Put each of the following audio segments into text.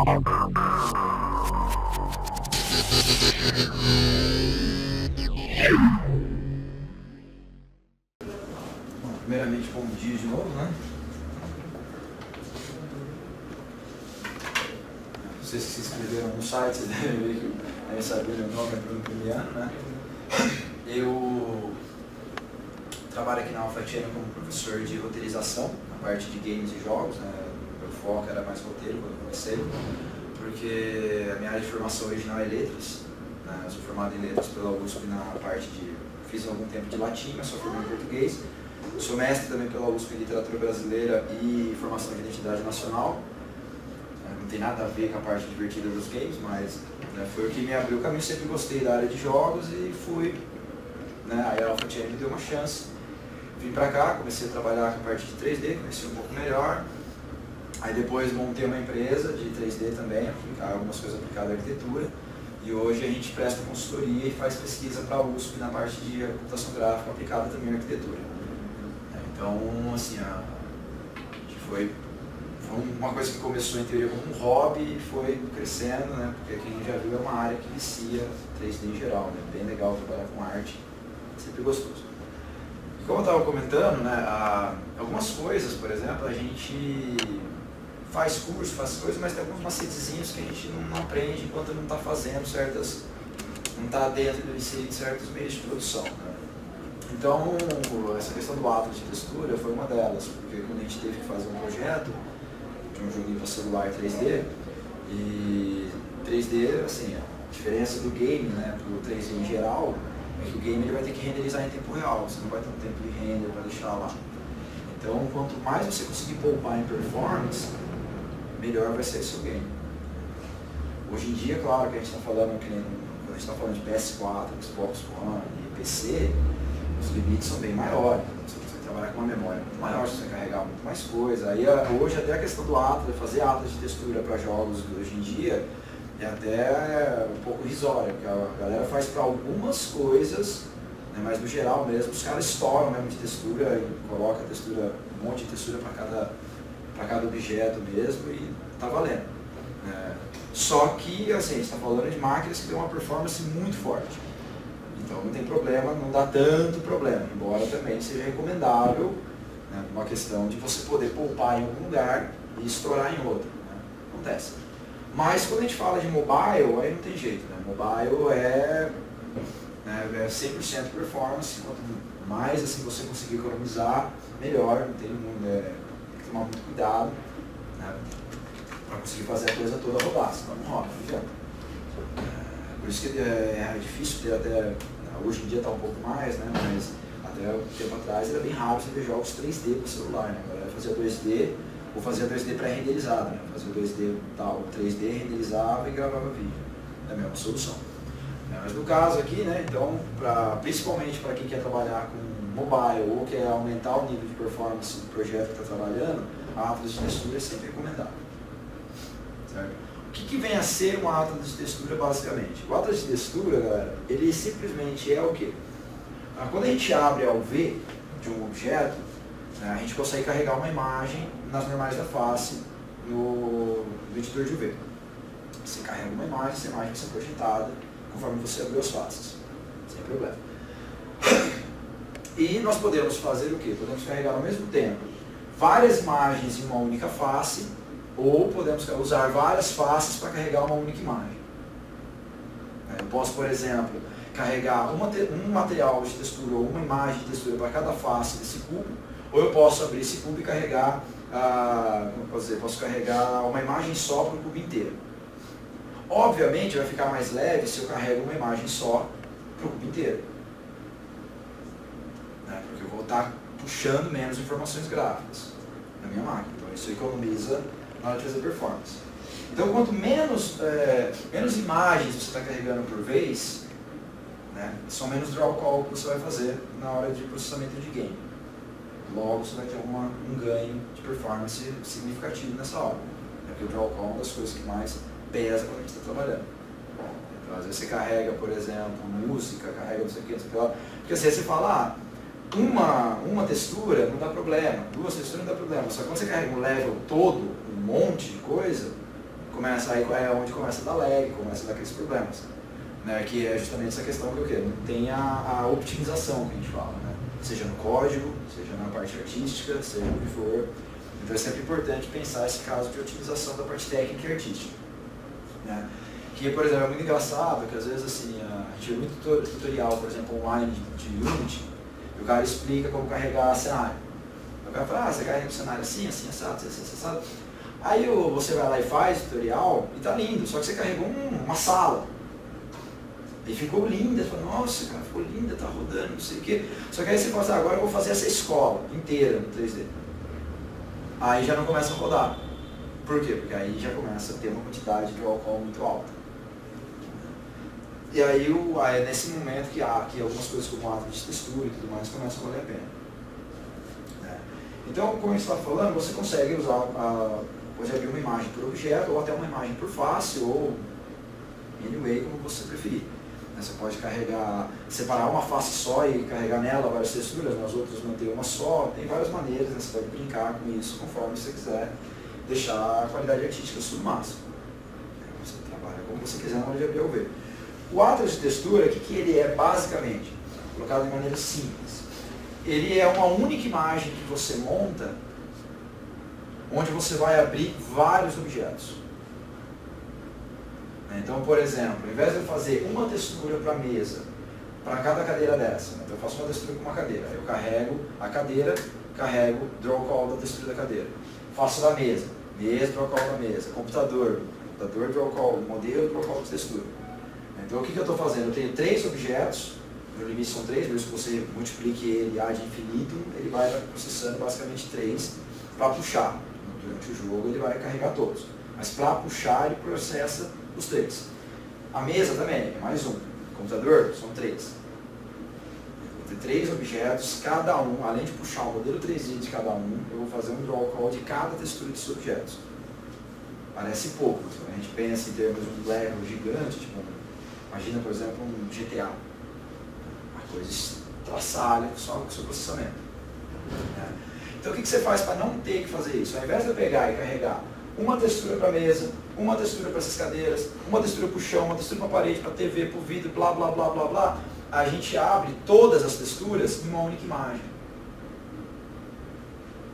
Bom, primeiramente, bom dia de novo, né? Vocês que se inscreveram no site, vocês devem ver que devem saber meu nome é Bruno Primiano, né? Eu trabalho aqui na AlphaChannel como professor de roteirização, na parte de games e jogos, né? Meu foco era mais roteiro quando eu comecei, porque a minha área de formação original é letras, né? Eu sou formado em letras pela USP na parte de... Fiz algum tempo de latim, mas sou formado em português. Sou mestre também pela USP em literatura brasileira e formação de identidade nacional. Não tem nada a ver com a parte divertida dos games, mas né, foi o que me abriu o caminho. Sempre gostei da área de jogos e fui, né, aí a AlphaChannel me deu uma chance. Vim pra cá, comecei a trabalhar com a parte de 3D, conheci um pouco melhor. Aí depois montei uma empresa de 3D também, algumas coisas aplicadas à arquitetura. E hoje a gente presta consultoria e faz pesquisa para a USP na parte de computação gráfica aplicada também à arquitetura. Então, assim, foi uma coisa que começou em teoria como um hobby e foi crescendo, né? Porque quem já viu é uma área que vicia 3D em geral, né? Bem legal trabalhar com arte, sempre gostoso. E como eu estava comentando, né, algumas coisas, por exemplo, a gente faz curso, faz coisas, mas tem alguns macetezinhos que a gente não aprende enquanto não está fazendo certas, não está dentro de certos meios de produção, né? Então, essa questão do atlas de textura foi uma delas, porque quando a gente teve que fazer um projeto de um joguinho para celular 3D, e 3D, assim, a diferença do game, né, para o 3D em geral, é que o game ele vai ter que renderizar em tempo real, você não vai ter um tempo de render para deixar lá. Então, quanto mais você conseguir poupar em performance, melhor vai ser o seu game. Hoje em dia, claro que a gente está falando, quando a gente está falando de PS4, Xbox One e PC, os limites são bem maiores. Você vai trabalhar com uma memória muito maior, você vai carregar muito mais coisa. Aí hoje até a questão do atlas, fazer atlas de textura para jogos hoje em dia é até um pouco irrisória, porque a galera faz para algumas coisas, né, mas no geral mesmo, os caras estouram mesmo de textura e colocam a textura, um monte de textura para cada objeto mesmo e tá valendo. Só que assim, a gente está falando de máquinas que têm uma performance muito forte. Então não tem problema, não dá tanto problema, embora também seja recomendável, né, uma questão de você poder poupar em algum lugar e estourar em outro, né? Acontece. Mas quando a gente fala de mobile, aí não tem jeito, né? Mobile é 100% performance, quanto mais assim, você conseguir economizar, melhor, tem que tomar muito cuidado, né, para conseguir fazer a coisa toda rodar, senão não roda, não adianta. Por isso que é difícil ter até, hoje em dia está um pouco mais, né, mas até um tempo atrás era bem raro você ver jogos 3D para celular, né, a galera fazia 2D, ou fazia 2D pré-renderizado, né, fazia 2D tal, 3D renderizava e gravava vídeo, é a mesma solução. Mas no caso aqui, né, então, principalmente para quem quer trabalhar com mobile ou quer aumentar o nível de performance do projeto que está trabalhando, a atlas de textura é sempre recomendável. Certo? O que vem a ser um atlas de textura basicamente? O atlas de textura, galera, ele simplesmente é o quê? Quando a gente abre a UV de um objeto, a gente consegue carregar uma imagem nas normais da face no editor de UV. Você carrega uma imagem, essa imagem vai ser projetada conforme você abriu as faces, sem problema. E nós podemos fazer o quê? Podemos carregar ao mesmo tempo várias imagens em uma única face, ou podemos usar várias faces para carregar uma única imagem. Eu posso, por exemplo, carregar um material de textura ou uma imagem de textura para cada face desse cubo, ou eu posso abrir esse cubo e carregar, posso carregar uma imagem só para o cubo inteiro. Obviamente vai ficar mais leve se eu carrego uma imagem só para o cubo inteiro, né? Porque eu vou estar puxando menos informações gráficas na minha máquina, então isso economiza na hora de fazer performance. Então quanto menos imagens você está carregando por vez, né, são menos draw call que você vai fazer na hora de processamento de game. Logo você vai ter um ganho de performance significativo nessa hora, porque o draw call é uma das coisas que mais pesa quando a gente está trabalhando. Então, às vezes você carrega, por exemplo, música, carrega não sei o que, porque às vezes você fala, uma textura não dá problema, duas texturas não dá problema, só que quando você carrega um level todo, um monte de coisa, aí é onde começa a dar lag, começa a dar aqueles problemas. Né, que é justamente essa questão que o quê? Não tem a optimização que a gente fala, né? Seja no código, seja na parte artística, seja o que for. Então é sempre importante pensar esse caso de otimização da parte técnica e artística. Né? Que, por exemplo, é muito engraçado que às vezes assim, a gente vê muito tutorial, por exemplo, online de Unity, e o cara explica como carregar cenário. O cara fala, você carrega o cenário assim, assim, assado, assim, assado. Aí você vai lá e faz o tutorial e tá lindo, só que você carregou uma sala. E ficou linda, você fala, nossa, cara, ficou linda, tá rodando, não sei o quê. Só que aí você fala assim, agora eu vou fazer essa escola inteira no 3D. Aí já não começa a rodar. Por quê? Porque aí já começa a ter uma quantidade de álcool muito alta. E aí é nesse momento que algumas coisas como ato de textura e tudo mais começam a valer a pena. Né? Então, como a gente está falando, você consegue usar, pode abrir uma imagem por objeto, ou até uma imagem por face, ou anyway, como você preferir. Você pode separar uma face só e carregar nela várias texturas, nas outras manter uma só. Tem várias maneiras, né? Você pode brincar com isso conforme você quiser, deixar a qualidade artística tudo máximo. Você trabalha como você quiser na hora de abrir ou ver. O Atlas de textura, o que ele é basicamente? Colocado de maneira simples. Ele é uma única imagem que você monta, onde você vai abrir vários objetos. Então, por exemplo, ao invés de eu fazer uma textura para a mesa, para cada cadeira dessa, então eu faço uma textura com uma cadeira, aí eu carrego a cadeira, carrego draw call da textura da cadeira. Faço da mesa, draw call da mesa, computador, draw call, modelo, draw call de textura. Então o que eu estou fazendo? Eu tenho 3 objetos, no limite são 3, mas se você multiplique ele ad infinito, ele vai processando basicamente 3 para puxar. Durante o jogo ele vai carregar todos. Mas para puxar ele processa os 3. A mesa também é mais um. O computador são 3. Eu vou ter 3 objetos, cada um, além de puxar o modelo 3D de cada um, eu vou fazer um draw call de cada textura desses objetos. Parece pouco, quando a gente pensa em termos de um Lego gigante, tipo, imagina por exemplo um GTA. Uma coisa estraçalha só com o seu processamento. Então o que você faz para não ter que fazer isso? Ao invés de eu pegar e carregar uma textura para a mesa, uma textura para essas cadeiras, uma textura para o chão, uma textura para a parede, para a TV, para o vidro, blá, blá, blá, blá, blá, a gente abre todas as texturas em uma única imagem.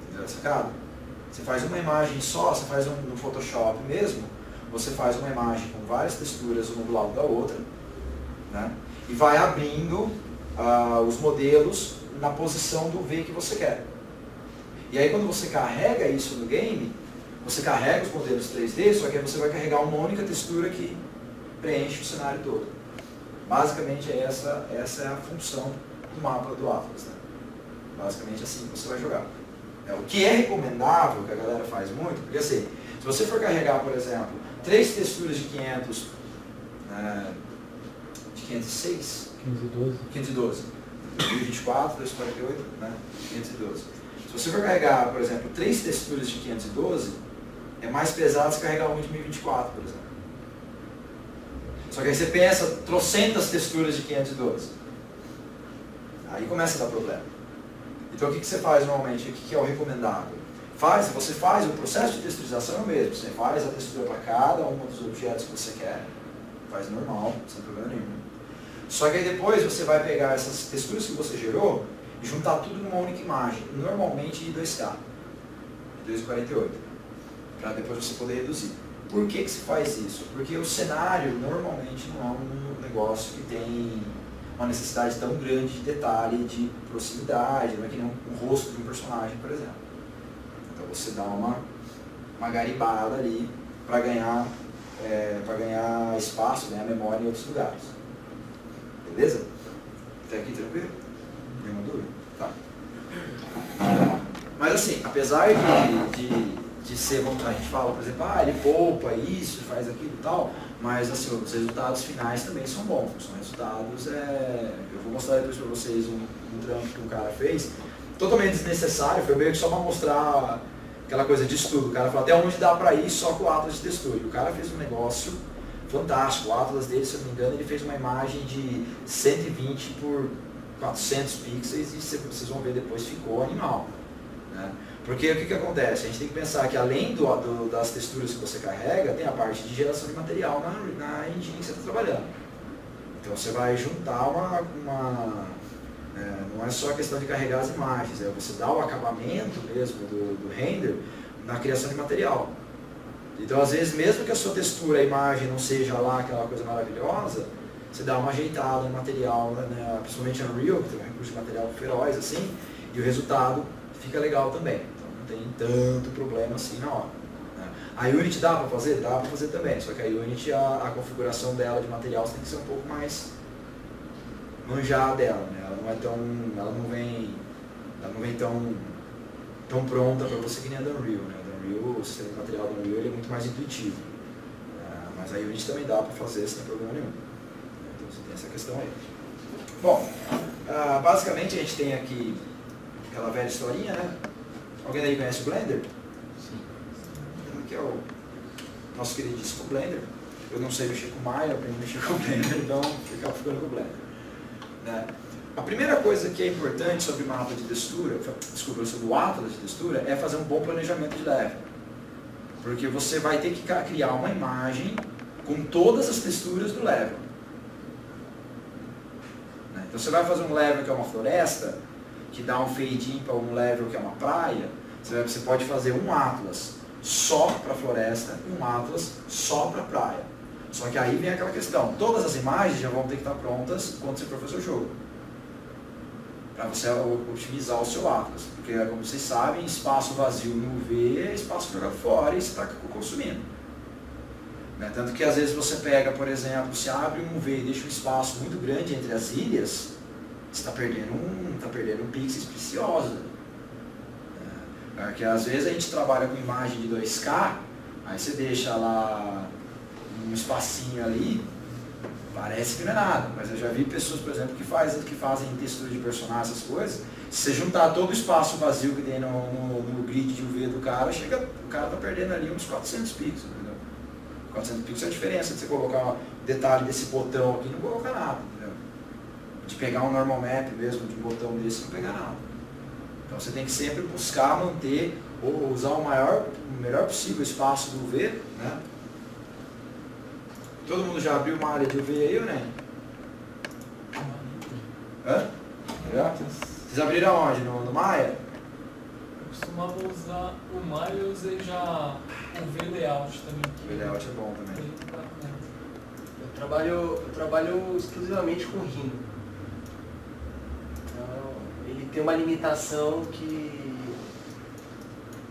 Entendeu? Sacado? Você faz uma imagem só, você faz no Photoshop mesmo, você faz uma imagem com várias texturas uma do lado da outra, né? E vai abrindo os modelos na posição do V que você quer. E aí quando você carrega isso no game, você carrega os modelos 3D, só que aí você vai carregar uma única textura que preenche o cenário todo. Basicamente essa é a função do mapa do Atlas. Né? Basicamente assim que você vai jogar. O que é recomendável, que a galera faz muito, porque assim, se você for carregar, por exemplo, 3 texturas de 500, de 506, 512, 2024, 248, né? 512. Se você for carregar, por exemplo, 3 texturas de 512, é mais pesado se carregar uma de 1024, por exemplo. Só que aí você pensa, trocentas texturas de 512. Aí começa a dar problema. Então o que você faz normalmente? O que é o recomendável? Você faz o processo de texturização é o mesmo. Você faz a textura para cada um dos objetos que você quer. Faz normal, sem problema nenhum. Só que aí depois você vai pegar essas texturas que você gerou e juntar tudo numa única imagem. Normalmente de 2K. 248. Para depois você poder reduzir. Por que se faz isso? Porque o cenário normalmente não é um negócio que tem uma necessidade tão grande de detalhe, de proximidade, não é que nem um rosto de um personagem, por exemplo. Então você dá uma garibada ali para ganhar espaço, ganhar memória em outros lugares. Beleza? Até aqui tranquilo? Nenhuma dúvida? Tá. Mas assim, apesar de ser, a gente fala, por exemplo, ele poupa isso, faz aquilo e tal, mas assim, os resultados finais também são bons. São resultados, eu vou mostrar depois para vocês um trampo que um cara fez, totalmente desnecessário, foi meio que só para mostrar aquela coisa de estudo. O cara falou até onde dá para ir só com o Atlas de textura. E o cara fez um negócio fantástico. O Atlas dele, se eu não me engano, ele fez uma imagem de 120 por 400 pixels e vocês vão ver depois, ficou animal. Né? Porque o que acontece? A gente tem que pensar que além das texturas que você carrega, tem a parte de geração de material na engine que você está trabalhando. Então você vai juntar não é só a questão de carregar as imagens, é você dar o acabamento mesmo do render na criação de material. Então às vezes, mesmo que a sua textura, a imagem não seja lá aquela coisa maravilhosa, você dá uma ajeitada no material, né, principalmente no Unreal, que tem um recurso de material feroz assim, e o resultado fica legal também. Então não tem tanto problema assim na hora. Né. A Unity dá para fazer? Dá para fazer também, só que a Unity, a configuração dela de materiais tem que ser um pouco mais manjada dela, né? Ela não vem tão pronta para você que nem a do Unreal, né? O sistema de material do Unreal ele é muito mais intuitivo. Mas a Unity também dá para fazer sem problema nenhum. Então você tem essa questão aí. Bom, basicamente a gente tem aqui aquela velha historinha, né? Alguém aí conhece o Blender? Sim. Aqui é o nosso queridíssimo Blender. Eu não sei mexer com o Maya, eu aprendi a mexer com o Blender, então fica ficando com o Blender. Né? A primeira coisa que é importante sobre o mapa de textura, sobre o atlas de textura, é fazer um bom planejamento de level. Porque você vai ter que criar uma imagem com todas as texturas do level. Né? Então você vai fazer um level que é uma floresta, que dá um fade-in para um level que é uma praia, você pode fazer um atlas só para a floresta e um atlas só para a praia. Só que aí vem aquela questão, todas as imagens já vão ter que estar prontas quando você for fazer o jogo. Para você otimizar o seu atlas. Porque, como vocês sabem, espaço vazio no UV é espaço jogado fora e você está consumindo. Né? Tanto que às vezes você pega, por exemplo, se abre um UV e deixa um espaço muito grande entre as ilhas, você está perdendo pixels preciosos. Porque às vezes a gente trabalha com imagem de 2K, aí você deixa lá um espacinho ali, parece que não é nada, mas eu já vi pessoas, por exemplo, que fazem textura de personagem, essas coisas. Se você juntar todo o espaço vazio que tem no grid de UV do cara, o cara está perdendo ali uns 400 pixels, entendeu? 400 pixels é a diferença de você colocar um detalhe desse botão aqui e não colocar nada, entendeu? De pegar um normal map mesmo, de um botão desse e não pegar nada. Então você tem que sempre buscar manter, ou usar o melhor possível espaço do UV, né? Todo mundo já abriu uma área de UV aí ou nem? Hã? Já? Vocês abriram onde? No Maya? Eu costumava usar o Maya e usei já o V-Layout também. O V-Layout é bom também. Eu trabalho exclusivamente com Rhino. Então, ele tem uma limitação que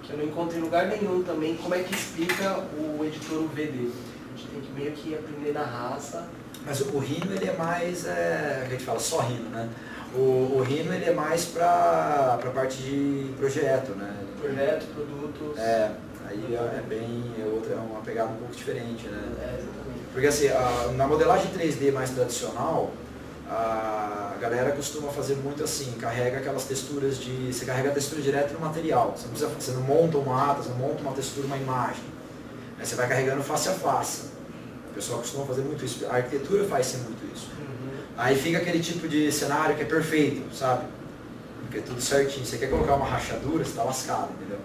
eu não encontro em lugar nenhum também, como é que explica o editor UV dele. A gente tem que meio que aprender na raça. Mas o Rhino ele é mais, a gente fala só Rhino, né? O Rhino ele é mais para a parte de projeto, né? Projeto, produtos. Aí é uma pegada um pouco diferente, né? Exatamente. Porque assim, na modelagem 3D mais tradicional, a galera costuma fazer muito assim, carrega aquelas texturas você carrega a textura direto no material. Você não monta uma ata, você não monta uma textura, uma imagem. Aí você vai carregando face a face. O pessoal costuma fazer muito isso. A arquitetura faz muito isso. Aí fica aquele tipo de cenário que é perfeito, sabe? Porque é tudo certinho. Você quer colocar uma rachadura, você está lascado, entendeu?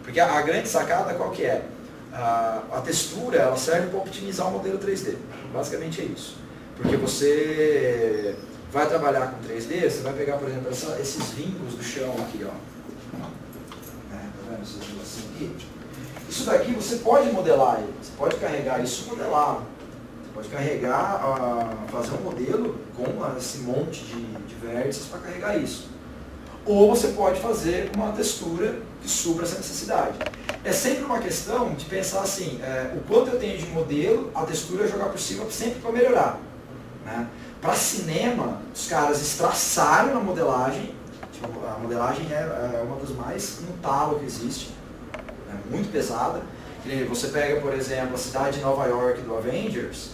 Porque a grande sacada qual que é? A textura ela serve para optimizar o modelo 3D. Basicamente é isso. Porque você vai trabalhar com 3D, você vai pegar, por exemplo, esses vincos do chão aqui, ó. Tá vendo esses negocinhos aqui? Isso daqui você pode modelar ele, você pode carregar isso e modelar. Você pode carregar, fazer um modelo com esse monte de vértices para carregar isso. Ou você pode fazer uma textura que supra essa necessidade. É sempre uma questão de pensar assim, o quanto eu tenho de modelo, a textura jogar por cima sempre para melhorar. Né? Para cinema, os caras estraçaram na modelagem, tipo, a modelagem é uma das mais no talo que existe, é muito pesada. Você pega, por exemplo, a cidade de Nova York do Avengers,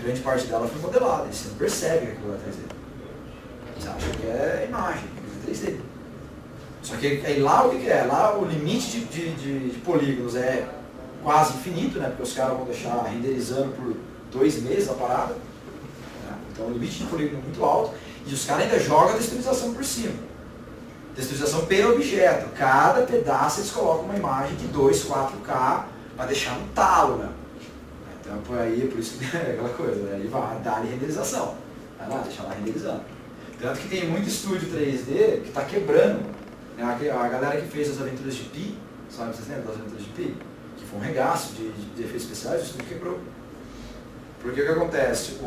grande parte dela foi modelada, e você não percebe que aquilo é 3D. Você acha que é imagem, é 3D. Só que aí lá o que é? Lá o limite de polígonos é quase infinito, né? Porque os caras vão deixar renderizando por 2 meses a parada. Né? Então o limite de polígono é muito alto e os caras ainda jogam a texturização por cima. Texturização per objeto. Cada pedaço eles colocam uma imagem de 2, 4K para deixar no talo, né? Então por isso que é aquela coisa, né? Aí vai dar renderização. Vai lá, deixa lá renderizando. Tanto que tem muito estúdio 3D que está quebrando. Né? A galera que fez as aventuras de Pi, sabe, vocês lembram das aventuras de Pi? Que foi um regaço de efeitos especiais, o estúdio quebrou. Porque o que acontece?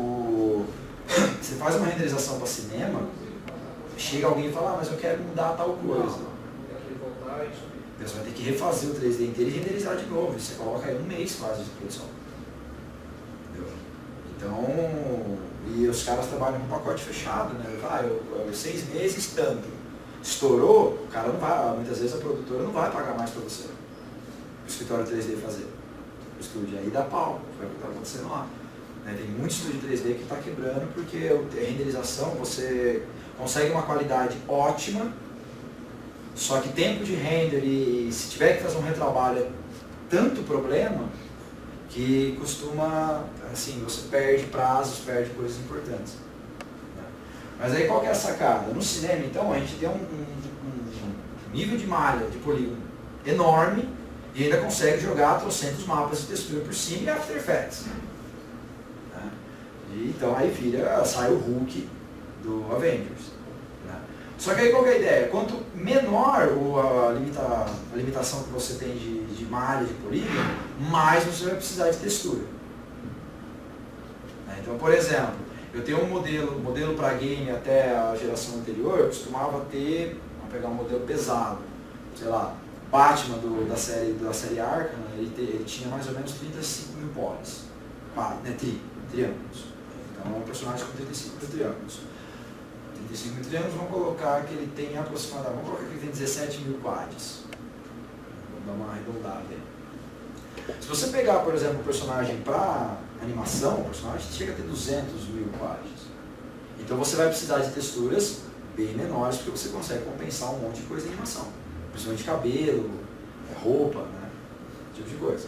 Você faz uma renderização para cinema, chega alguém e fala, mas eu quero mudar tal coisa. Você vai ter que refazer o 3D inteiro e renderizar de novo. Você coloca aí um mês quase de produção. Entendeu? Então, e os caras trabalham com pacote fechado, né? 6 meses, tanto. Estourou, o cara não vai, muitas vezes a produtora não vai pagar mais para você. O escritório 3D fazer. O estúdio aí dá pau, foi o que está acontecendo lá. Tem muito estúdio 3D que está quebrando porque a renderização, você consegue uma qualidade ótima, só que tempo de render e se tiver que fazer um retrabalho é tanto problema que costuma, assim, você perde prazos, perde coisas importantes. Mas aí qual que é a sacada? No cinema, então, a gente tem um nível de malha, de polígono enorme e ainda consegue jogar trocentos mapas de textura por cima e After Effects. Então aí sai o Hulk do Avengers. Né? Só que aí qual que é a ideia? Quanto menor a limitação que você tem de malha, de polígono, mais você vai precisar de textura. Né? Então, por exemplo, eu tenho um modelo para game até a geração anterior, eu costumava ter, vamos pegar um modelo pesado, sei lá, Batman da série Arkham, ele tinha mais ou menos 35 mil polis, triângulos. Então é um personagem com 35 mil triângulos. 35 mil triângulos, vamos colocar que ele tem aproximadamente, vamos colocar que ele tem 17 mil quads. Vamos dar uma arredondada aí. Se você pegar, por exemplo, um personagem para animação, o personagem chega a ter 200 mil quads. Então você vai precisar de texturas bem menores, porque você consegue compensar um monte de coisa em animação. Principalmente cabelo, roupa, né? Esse tipo de coisa.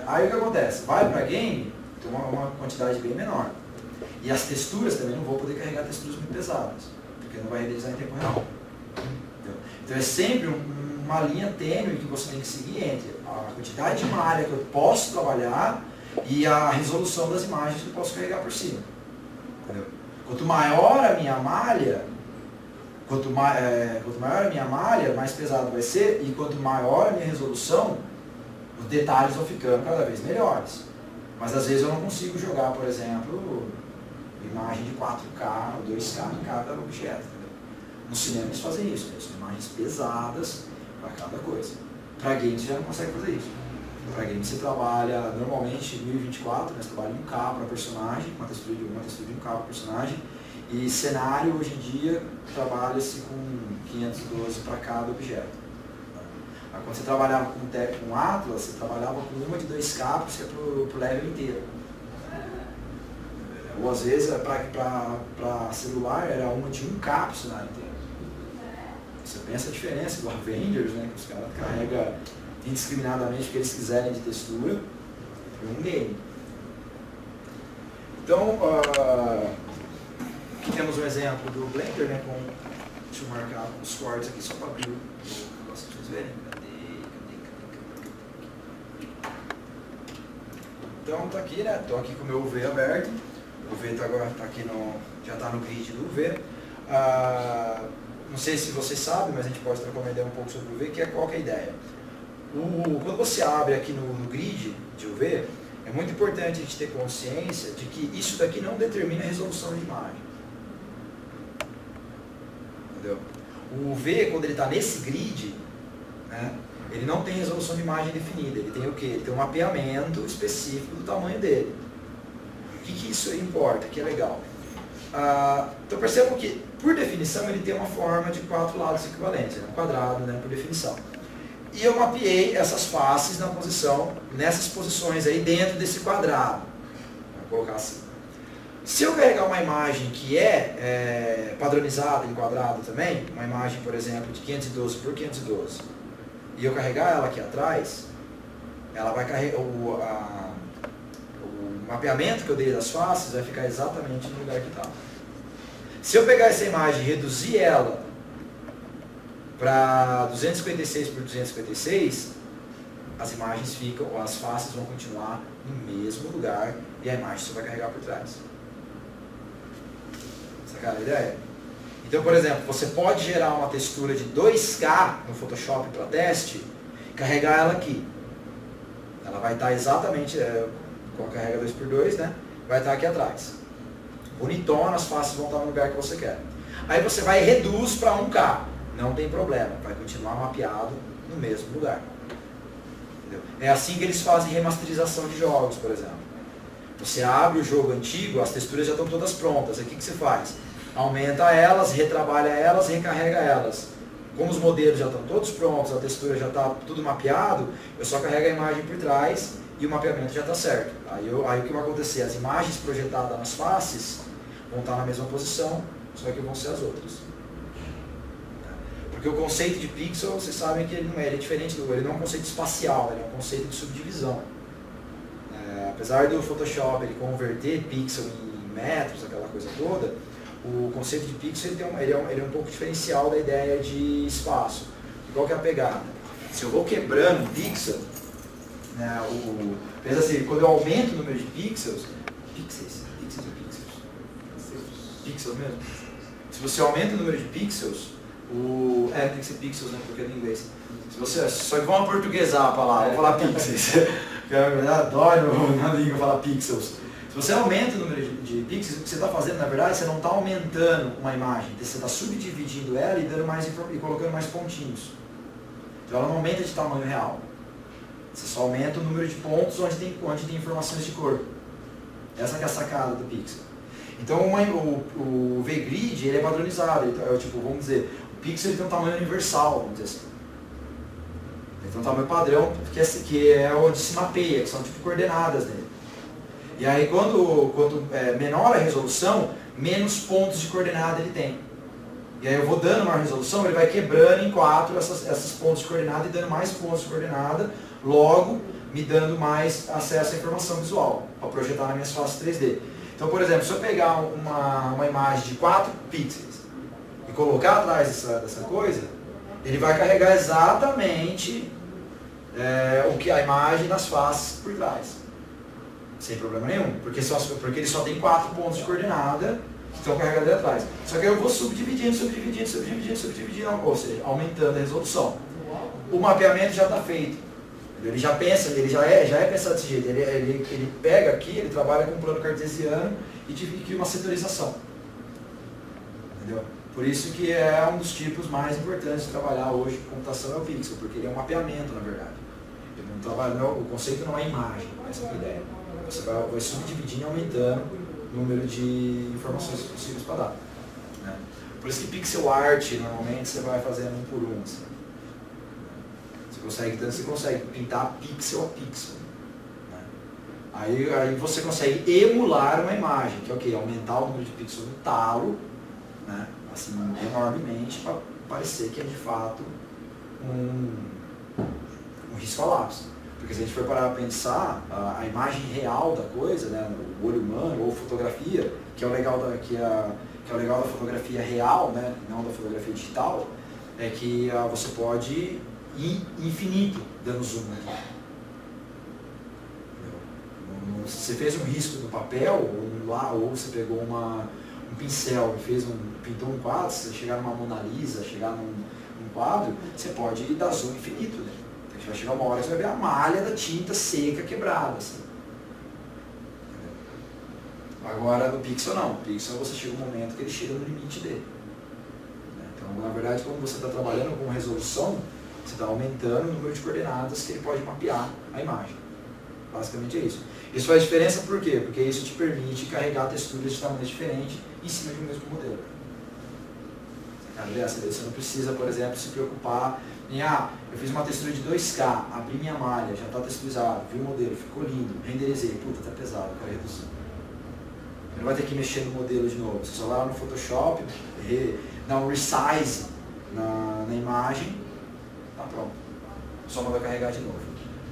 Aí o que acontece? Vai para game, tem uma quantidade bem menor. E as texturas também não vou poder carregar texturas muito pesadas, porque não vai renderizar em tempo real. Entendeu? Então é sempre uma linha tênue que você tem que seguir entre a quantidade de malha que eu posso trabalhar e a resolução das imagens que eu posso carregar por cima. Entendeu? Quanto maior a minha malha, mais pesado vai ser, e quanto maior a minha resolução, os detalhes vão ficando cada vez melhores. Mas às vezes eu não consigo jogar, por exemplo, imagem de 4K ou 2K em cada objeto. Entendeu? No cinema eles fazem isso, são imagens pesadas para cada coisa. Para games você já não consegue fazer isso. Para games você trabalha normalmente 1024, né? Você trabalha em 1K para personagem, uma textura de 1K para personagem. E cenário hoje em dia trabalha-se com 512 para cada objeto. Quando você trabalhava com Atlas, você trabalhava com uma de 2K para o level inteiro. Ou às vezes, para celular, era uma de 1K para o cenário inteiro. Você pensa a diferença do Avengers, né, que os caras carregam indiscriminadamente o que eles quiserem de textura, em um game. Então, aqui temos um exemplo do Blender, né, deixa eu marcar os cortes aqui só para abrir o negócio para vocês verem. Então tá aqui, né? Estou aqui com o meu UV aberto. O UV agora tá aqui já está no grid do UV. Não sei se vocês sabem, mas a gente pode trocar uma ideia um pouco sobre o UV, qual que é a ideia. Quando você abre aqui no grid de UV, é muito importante a gente ter consciência de que isso daqui não determina a resolução de imagem. Entendeu? O UV, quando ele está nesse grid, né, ele não tem resolução de imagem definida, ele tem o quê? Ele tem um mapeamento específico do tamanho dele. O que isso importa? Que é legal. Então percebam que, por definição, ele tem uma forma de 4 lados equivalentes, um quadrado, né, por definição. E eu mapeei essas faces nessas posições aí dentro desse quadrado. Vou colocar assim. Se eu carregar uma imagem que é padronizada em quadrado também, uma imagem, por exemplo, de 512 por 512, e eu carregar ela aqui atrás, ela vai carregar o mapeamento que eu dei das faces vai ficar exatamente no lugar que está. Se eu pegar essa imagem e reduzir ela para 256 por 256, as imagens ficam, ou as faces vão continuar no mesmo lugar e a imagem só vai carregar por trás. Sacaram a ideia? Então, por exemplo, você pode gerar uma textura de 2K no Photoshop para teste, carregar ela aqui. Ela vai estar exatamente, com a carrega 2x2, né? Vai estar aqui atrás. Bonitona, as faces vão estar no lugar que você quer. Aí você vai e reduz para 1K. Não tem problema, vai continuar mapeado no mesmo lugar. Entendeu? É assim que eles fazem remasterização de jogos, por exemplo. Você abre o jogo antigo, as texturas já estão todas prontas. Aí o que você faz? Aumenta elas, retrabalha elas, recarrega elas. Como os modelos já estão todos prontos, a textura já está tudo mapeado, eu só carrego a imagem por trás e o mapeamento já está certo. Aí o que vai acontecer? As imagens projetadas nas faces vão estar na mesma posição, só que vão ser as outras. Porque o conceito de pixel, vocês sabem que ele não é, ele é diferente ele não é um conceito espacial, ele é um conceito de subdivisão. Apesar do Photoshop ele converter pixel em metros, aquela coisa toda, o conceito de pixel ele é um pouco diferencial da ideia de espaço. Qual que é a pegada? Se eu vou quebrando pixel, né, pensa assim, quando eu aumento o número de pixels ou pixels? Pixels mesmo? Se você aumenta o número de pixels, tem que ser pixels, né, porque é em inglês. Se você, só que vamos aportuguesar a palavra, vou falar pixels. Eu adoro na língua falar pixels. Se você aumenta o número de pixels, o que você está fazendo, na verdade, você não está aumentando uma imagem, você está subdividindo ela e colocando mais pontinhos. Então ela não aumenta de tamanho real. Você só aumenta o número de pontos onde tem informações de cor. Essa que é a sacada do pixel. Então o VGrid ele é padronizado, vamos dizer, o pixel ele tem um tamanho universal, vamos dizer assim. Ele tem um tamanho padrão, que é onde se mapeia, que são tipo coordenadas dele. E aí quanto menor a resolução, menos pontos de coordenada ele tem. E aí eu vou dando maior resolução, ele vai quebrando em 4 esses pontos de coordenada e dando mais pontos de coordenada, logo me dando mais acesso à informação visual, para projetar nas minhas faces 3D. Então, por exemplo, se eu pegar uma imagem de 4 pixels e colocar atrás dessa coisa, ele vai carregar exatamente o que a imagem nas faces por trás. Sem problema nenhum, porque ele só tem 4 pontos de coordenada que estão carregados ali atrás. Só que eu vou subdividindo, ou seja, aumentando a resolução. O mapeamento já está feito. Ele já pensa, ele já é pensado desse jeito. Ele pega aqui, ele trabalha com um plano cartesiano e cria uma setorização. Entendeu? Por isso que é um dos tipos mais importantes de trabalhar hoje com computação é o pixel, porque ele é um mapeamento, na verdade. Ele não trabalha, o conceito não é imagem, essa é a ideia. Você vai subdividindo e aumentando o número de informações possíveis para dar. Né? Por isso que pixel art, normalmente, você vai fazendo um por um. Assim. Você consegue pintar pixel a pixel. Né? Aí você consegue emular uma imagem, que é o quê? Aumentar o número de pixels no talo, né? Assim, enormemente, para parecer que é de fato um risco a lápis. Porque se a gente for parar para pensar, a imagem real da coisa, né, o olho humano ou fotografia, que é o legal da fotografia real, né, não da fotografia digital, é que você pode ir infinito dando zoom aqui. Se você fez um risco no papel, ou você pegou um pincel e pintou um quadro, se você chegar numa Mona Lisa, chegar num quadro, você pode dar zoom infinito, né? Vai chegar uma hora que você vai ver a malha da tinta seca quebrada. Assim. Agora no pixel não. No pixel você chega um momento que ele chega no limite dele. Então, na verdade, quando você está trabalhando com resolução, você está aumentando o número de coordenadas que ele pode mapear a imagem. Basicamente é isso. Isso faz diferença por quê? Porque isso te permite carregar texturas de tamanhos diferentes em cima de um mesmo modelo. Você não precisa, por exemplo, se preocupar em, eu fiz uma textura de 2K, abri minha malha, já está texturizado, vi o modelo, ficou lindo, renderizei, puta, tá pesado, eu quero reduzir. Você não vai ter que mexer no modelo de novo, você só vai lá no Photoshop, dá um resize na imagem, tá pronto. Só manda carregar de novo.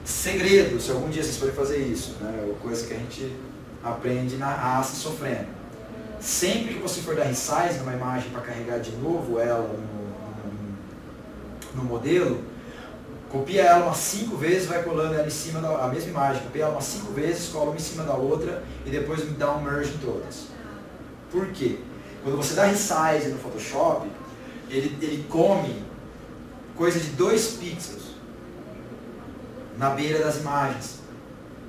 Segredo, se algum dia vocês forem fazer isso, né, coisa que a gente aprende na raça sofrendo. sempre que você for dar resize numa imagem para carregar de novo ela no modelo, copia ela umas 5 vezes, vai colando ela em cima da mesma imagem, copia ela umas 5 vezes, cola uma em cima da outra e depois me dá um merge em todas. Por quê? Quando você dá resize no Photoshop, ele come coisa de 2 pixels na beira das imagens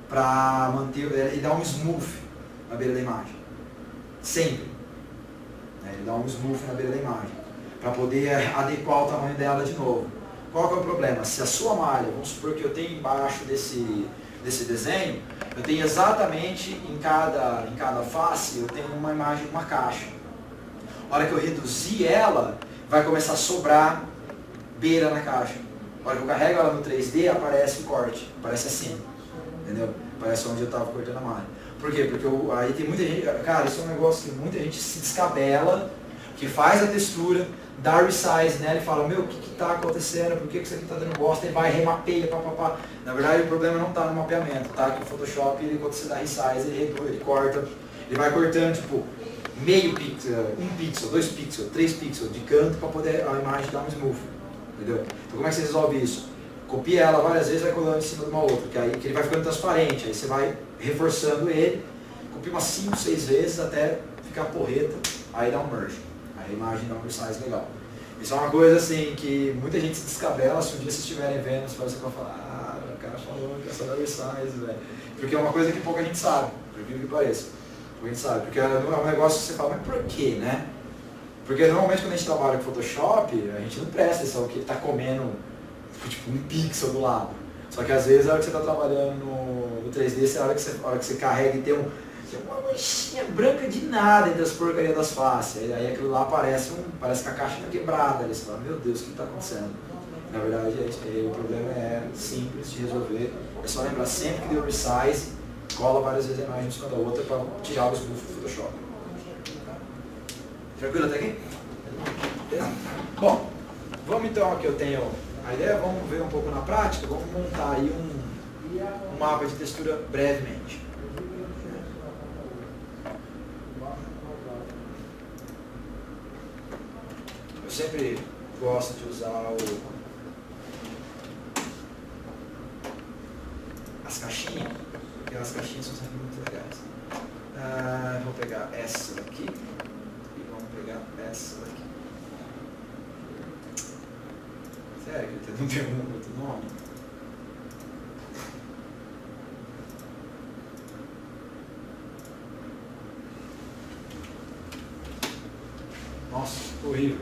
para manter, ele dá um smooth na beira da imagem. Sempre. Ele dá um smooth na beira da imagem para poder adequar o tamanho dela de novo. Qual que é o problema? Se a sua malha, vamos supor que eu tenho embaixo desse desenho, eu tenho exatamente em cada face, eu tenho uma imagem, uma caixa. A hora que eu reduzir ela, vai começar a sobrar beira na caixa. A hora que eu carrego ela no 3D, aparece o corte, aparece assim, entendeu? Aparece onde eu estava cortando a malha. Por quê? Porque aí tem muita gente, cara, isso é um negócio que muita gente se descabela, que faz a textura, dá resize nela e fala, meu, o que está acontecendo, por que isso aqui está dando bosta, e vai, remapeia, papapá. Na verdade o problema não está no mapeamento, tá? Que o Photoshop, quando você dá resize, ele reduz, ele corta, ele vai cortando tipo meio pixel, 1 pixel, 2 pixels, 3 pixels de canto para poder a imagem dar um smooth, entendeu? Então como é que você resolve isso? Copia ela várias vezes e vai colando em cima de uma outra, que aí que ele vai ficando transparente, aí você vai reforçando ele, copia umas 5, 6 vezes até ficar porreta, aí dá um merge. A imagem dá um resize legal. Isso é uma coisa assim que muita gente se descabela, se um dia vocês estiverem vendo, você vai falar, o cara falou que essa dá resize, velho. Porque é uma coisa que pouca gente sabe, por incrível que pareça. Pouca gente sabe, porque é um negócio que você fala, mas por quê, né? Porque normalmente quando a gente trabalha com Photoshop, a gente não presta atenção que ele está comendo tipo 1 pixel do lado. Só que às vezes a hora que você está trabalhando no 3D, a hora que você carrega e tem uma manchinha branca de nada entre as porcarias das faces. Aí aquilo lá parece que a caixa está quebrada. Aí você fala, meu Deus, o que está acontecendo? Na verdade, o problema é simples de resolver. É só lembrar sempre que deu resize, cola várias vezes a imagem uma da outra para tirar o smooth do Photoshop. Tranquilo até aqui? Bom, vamos então aqui, eu tenho a ideia, vamos ver um pouco na prática, vamos montar aí um mapa de textura brevemente. Eu sempre gosto de usar as caixinhas, porque as caixinhas são sempre muito legais. Vou pegar essa daqui e vamos pegar essa daqui. Sério que não tem um outro nome? Nossa, ficou horrível.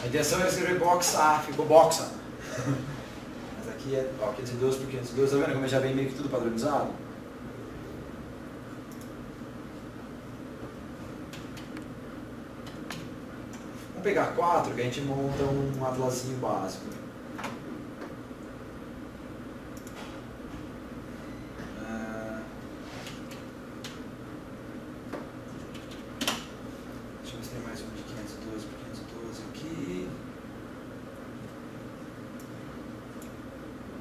A intenção era escrever boxa, ficou boxa. Mas aqui é 512 por 512, tá vendo como já vem meio que tudo padronizado? Vamos pegar 4 que a gente monta um atlasinho básico. Deixa eu ver se tem mais um de 512 por 512 aqui.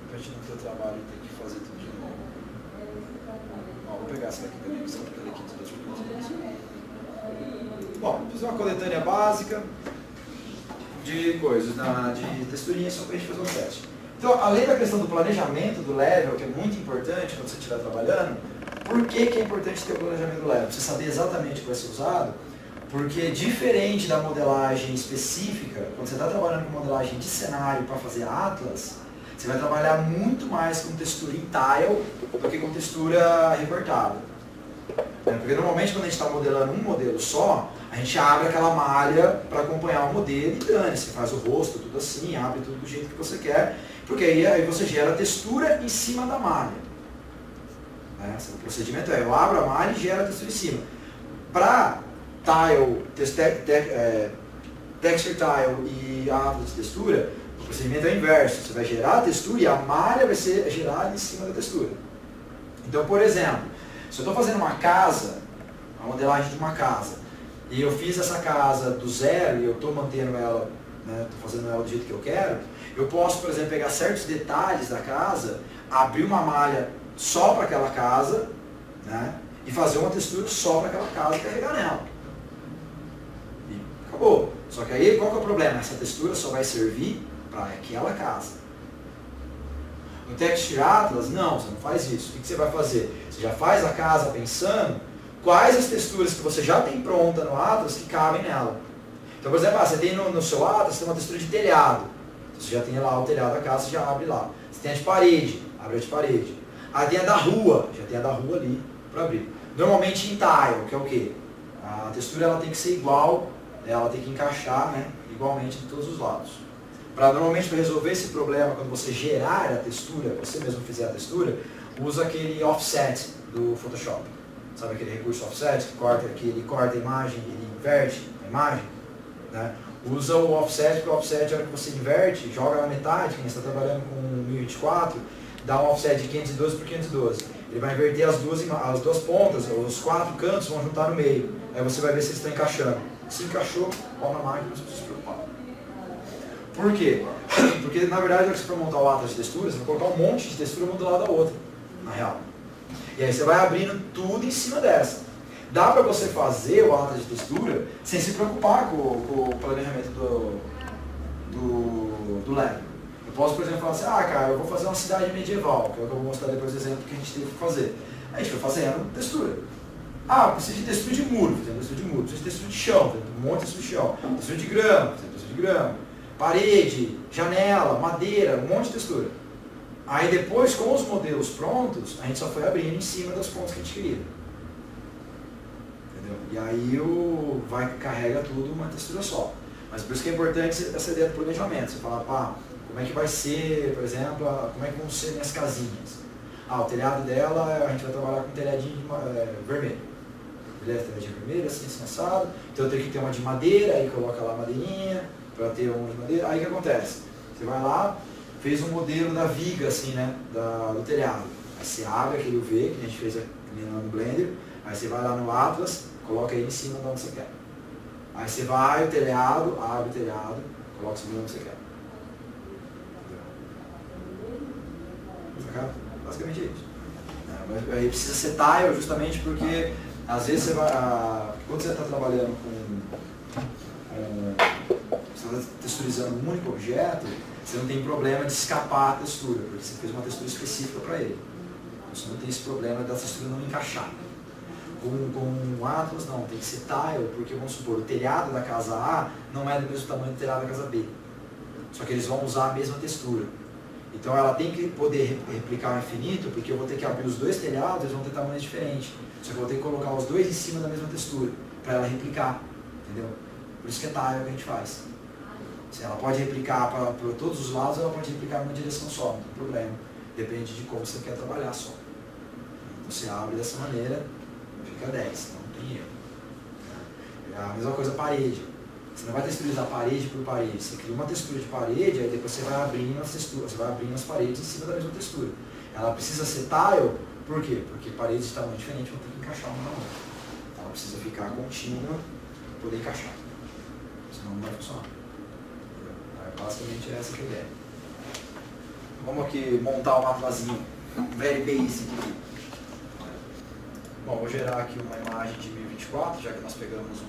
Pra gente não ter o trabalho de ter que fazer tudo de novo. Ó, vou pegar essa daqui também, que são 512 por 512. Bom, fiz uma coletânea básica de coisas, de texturinha, só para a gente fazer um teste. Então, além da questão do planejamento do level, que é muito importante quando você estiver trabalhando, por que é importante ter o planejamento do level? Para você saber exatamente o que vai ser usado, porque diferente da modelagem específica, quando você está trabalhando com modelagem de cenário para fazer atlas, você vai trabalhar muito mais com textura em tile do que com textura recortada. Porque normalmente quando a gente está modelando um modelo só, a gente abre aquela malha para acompanhar o modelo e dane-se, faz o rosto, tudo assim, abre tudo do jeito que você quer, porque aí você gera textura em cima da malha. O procedimento é, eu abro a malha e gero a textura em cima. Para texture tile e atlas de textura, o procedimento é o inverso, você vai gerar a textura e a malha vai ser gerada em cima da textura. Então, por exemplo, se eu estou fazendo uma casa, a modelagem de uma casa, e eu fiz essa casa do zero e eu estou mantendo ela, estou fazendo ela do jeito que eu quero, eu posso, por exemplo, pegar certos detalhes da casa, abrir uma malha só para aquela casa, e fazer uma textura só para aquela casa e carregar nela. acabou. Só que aí, qual que é o problema? Essa textura só vai servir para aquela casa. No Texture Atlas, não, você não faz isso. O que você vai fazer? Você já faz a casa pensando quais as texturas que você já tem pronta no Atlas que cabem nela. Então, por exemplo, você tem no seu Atlas, você tem uma textura de telhado. Você já tem lá o telhado da casa, você já abre lá. Você tem a de parede, abre a de parede. Aí tem a da rua, já tem a da rua ali para abrir. Normalmente em tile, que é o quê? A textura ela tem que ser igual, ela tem que encaixar, né, igualmente de todos os lados. Normalmente para resolver esse problema, quando você gerar a textura, você mesmo fizer a textura, usa aquele offset do Photoshop. Sabe aquele recurso offset que ele corta a imagem, ele inverte a imagem? Né? Usa o offset, porque o offset, a hora que você inverte, joga na metade, quem está trabalhando com 1024, dá um offset de 512 por 512. Ele vai inverter as duas pontas, os 4 cantos vão juntar no meio. Aí você vai ver se eles estão encaixando. Se encaixou, pau na máquina, não precisa se preocupar. Por quê? Porque na verdade, na hora que você for montar o Atlas de texturas, você vai colocar um monte de textura uma do lado da outra, na real. E aí você vai abrindo tudo em cima dessa. Dá para você fazer o Atlas de textura sem se preocupar com o planejamento do Lego. Eu posso, por exemplo, falar assim, cara, eu vou fazer uma cidade medieval, que é o que eu vou mostrar depois do exemplo que a gente teve que fazer. Aí a gente foi fazendo textura. Precisa de textura de muro, fazendo textura de muro. Precisa de textura de chão, fazendo um monte de textura de chão. Textura de grama, fazendo textura de grama. Parede, janela, madeira, um monte de textura. Aí depois, com os modelos prontos, a gente só foi abrindo em cima das pontas que a gente queria. Entendeu? E aí carrega tudo uma textura só. Mas por isso que é importante essa ideia do planejamento. Você fala, como é que vai ser, por exemplo, como é que vão ser minhas casinhas? O telhado dela, a gente vai trabalhar com um telhadinho vermelho. Beleza? Telhadinho vermelho, assim, assado. Então eu tenho que ter uma de madeira, aí coloca lá a madeirinha, para ter uma de madeira. Aí o que acontece? Você vai lá, fez um modelo da viga, assim, né, do telhado. Aí você abre aquele UV, que a gente fez lá no Blender, aí você vai lá no Atlas, coloca ele em cima de onde você quer. Aí você vai, o telhado, abre o telhado, coloca em cima de onde você quer. Entendeu? Basicamente é isso. Mas aí precisa ser tile justamente porque às vezes você vai. Quando você está trabalhando você está texturizando um único objeto, você não tem problema de escapar a textura, porque você fez uma textura específica para ele. Você não tem esse problema da textura não encaixar. Com um Atlas não, tem que ser tile, porque vamos supor, o telhado da casa A não é do mesmo tamanho do telhado da casa B. Só que eles vão usar a mesma textura. Então ela tem que poder replicar ao infinito, porque eu vou ter que abrir os dois telhados, eles vão ter tamanhos diferentes. Só que eu vou ter que colocar os dois em cima da mesma textura, para ela replicar. Entendeu? Por isso que é tile que a gente faz. Ela pode replicar para todos os lados, ela pode replicar numa direção só, não tem problema. Depende de como você quer trabalhar só. Você abre dessa maneira, fica 10, então não tem erro. É a mesma coisa a parede. Você não vai texturizar parede por parede. Você cria uma textura de parede, aí depois você vai abrindo as texturas, você vai abrindo as paredes em cima da mesma textura. Ela precisa ser tile, por quê? Porque paredes de tamanho diferente vão ter que encaixar uma na outra. Ela precisa ficar contínua para poder encaixar. Senão não vai funcionar. Basicamente é essa que é a ideia. Vamos aqui montar um atlasinho very basic aqui. Bom, vou gerar aqui uma imagem de 1024, já que nós pegamos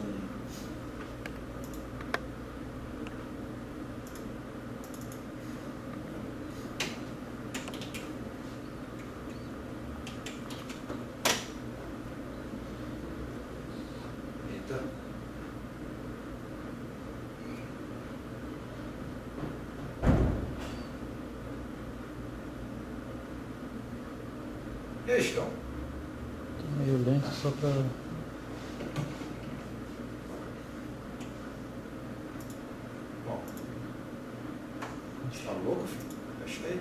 E aí, Chicão? Tô meio lento só pra... Bom. Tá louco, filho? Fecha aí.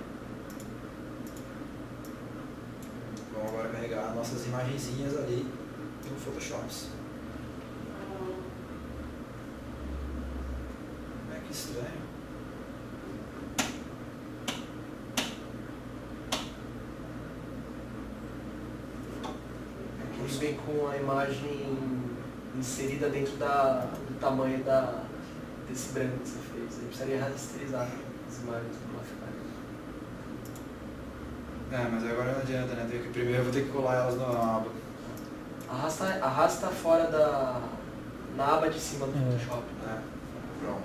Vamos agora carregar nossas imagenzinhas ali no Photoshop. Que estranho. Ele vem com a imagem inserida dentro do tamanho desse branco que você fez. Aí precisaria rasterizar as imagens para ficar. Mas agora não adianta, né? Primeiro eu vou ter que colar elas na aba. Arrasta fora na aba de cima do Photoshop. Né? Pronto.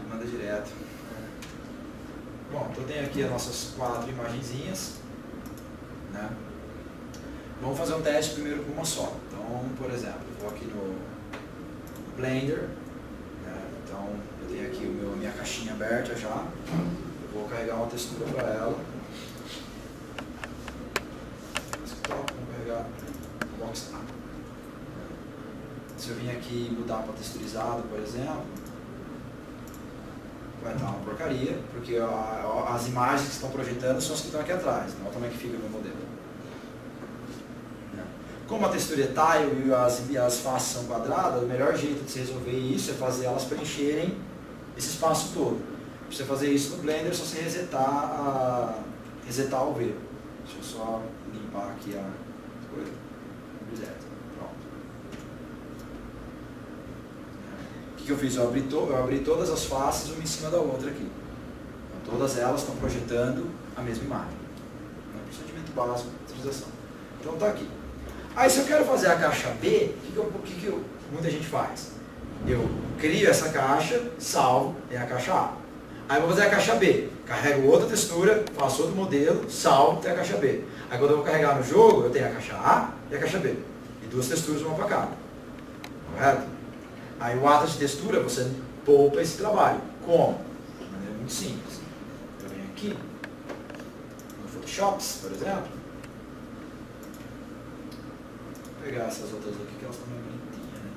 Manda direto. Bom, então tem aqui as nossas 4 imagenzinhas. Né? Vamos fazer um teste primeiro com uma só. Então, por exemplo, eu vou aqui no Blender. Né? Então, eu tenho aqui a minha caixinha aberta já. Eu vou carregar uma textura para ela. Vamos carregar o box. Se eu vim aqui e mudar para texturizado, por exemplo, vai estar uma porcaria, porque as imagens que estão projetando são as que estão aqui atrás. Então, olha como é que fica o meu modelo. Como a textura é tile e as faces são quadradas, o melhor jeito de você resolver isso é fazer elas preencherem esse espaço todo. Para você fazer isso no Blender, é só você resetar o V. Deixa eu só limpar aqui a coisa. Reset. Pronto. O que eu fiz? Eu abri todas as faces uma em cima da outra aqui. Então, todas elas estão projetando a mesma imagem. É um procedimento básico de utilização. Então está aqui. Aí se eu quero fazer a caixa B, o que muita gente faz? Eu crio essa caixa, salvo, tem a caixa A. Aí eu vou fazer a caixa B, carrego outra textura, faço outro modelo, salvo, tem a caixa B. Aí quando eu vou carregar no jogo, eu tenho a caixa A e a caixa B. E 2 texturas, uma para cada. Correto? Aí o ato de textura, você poupa esse trabalho. Como? De maneira muito simples. Eu venho aqui, no Photoshop, por exemplo. Vou pegar essas outras aqui que elas estão meio bonitinhas, né?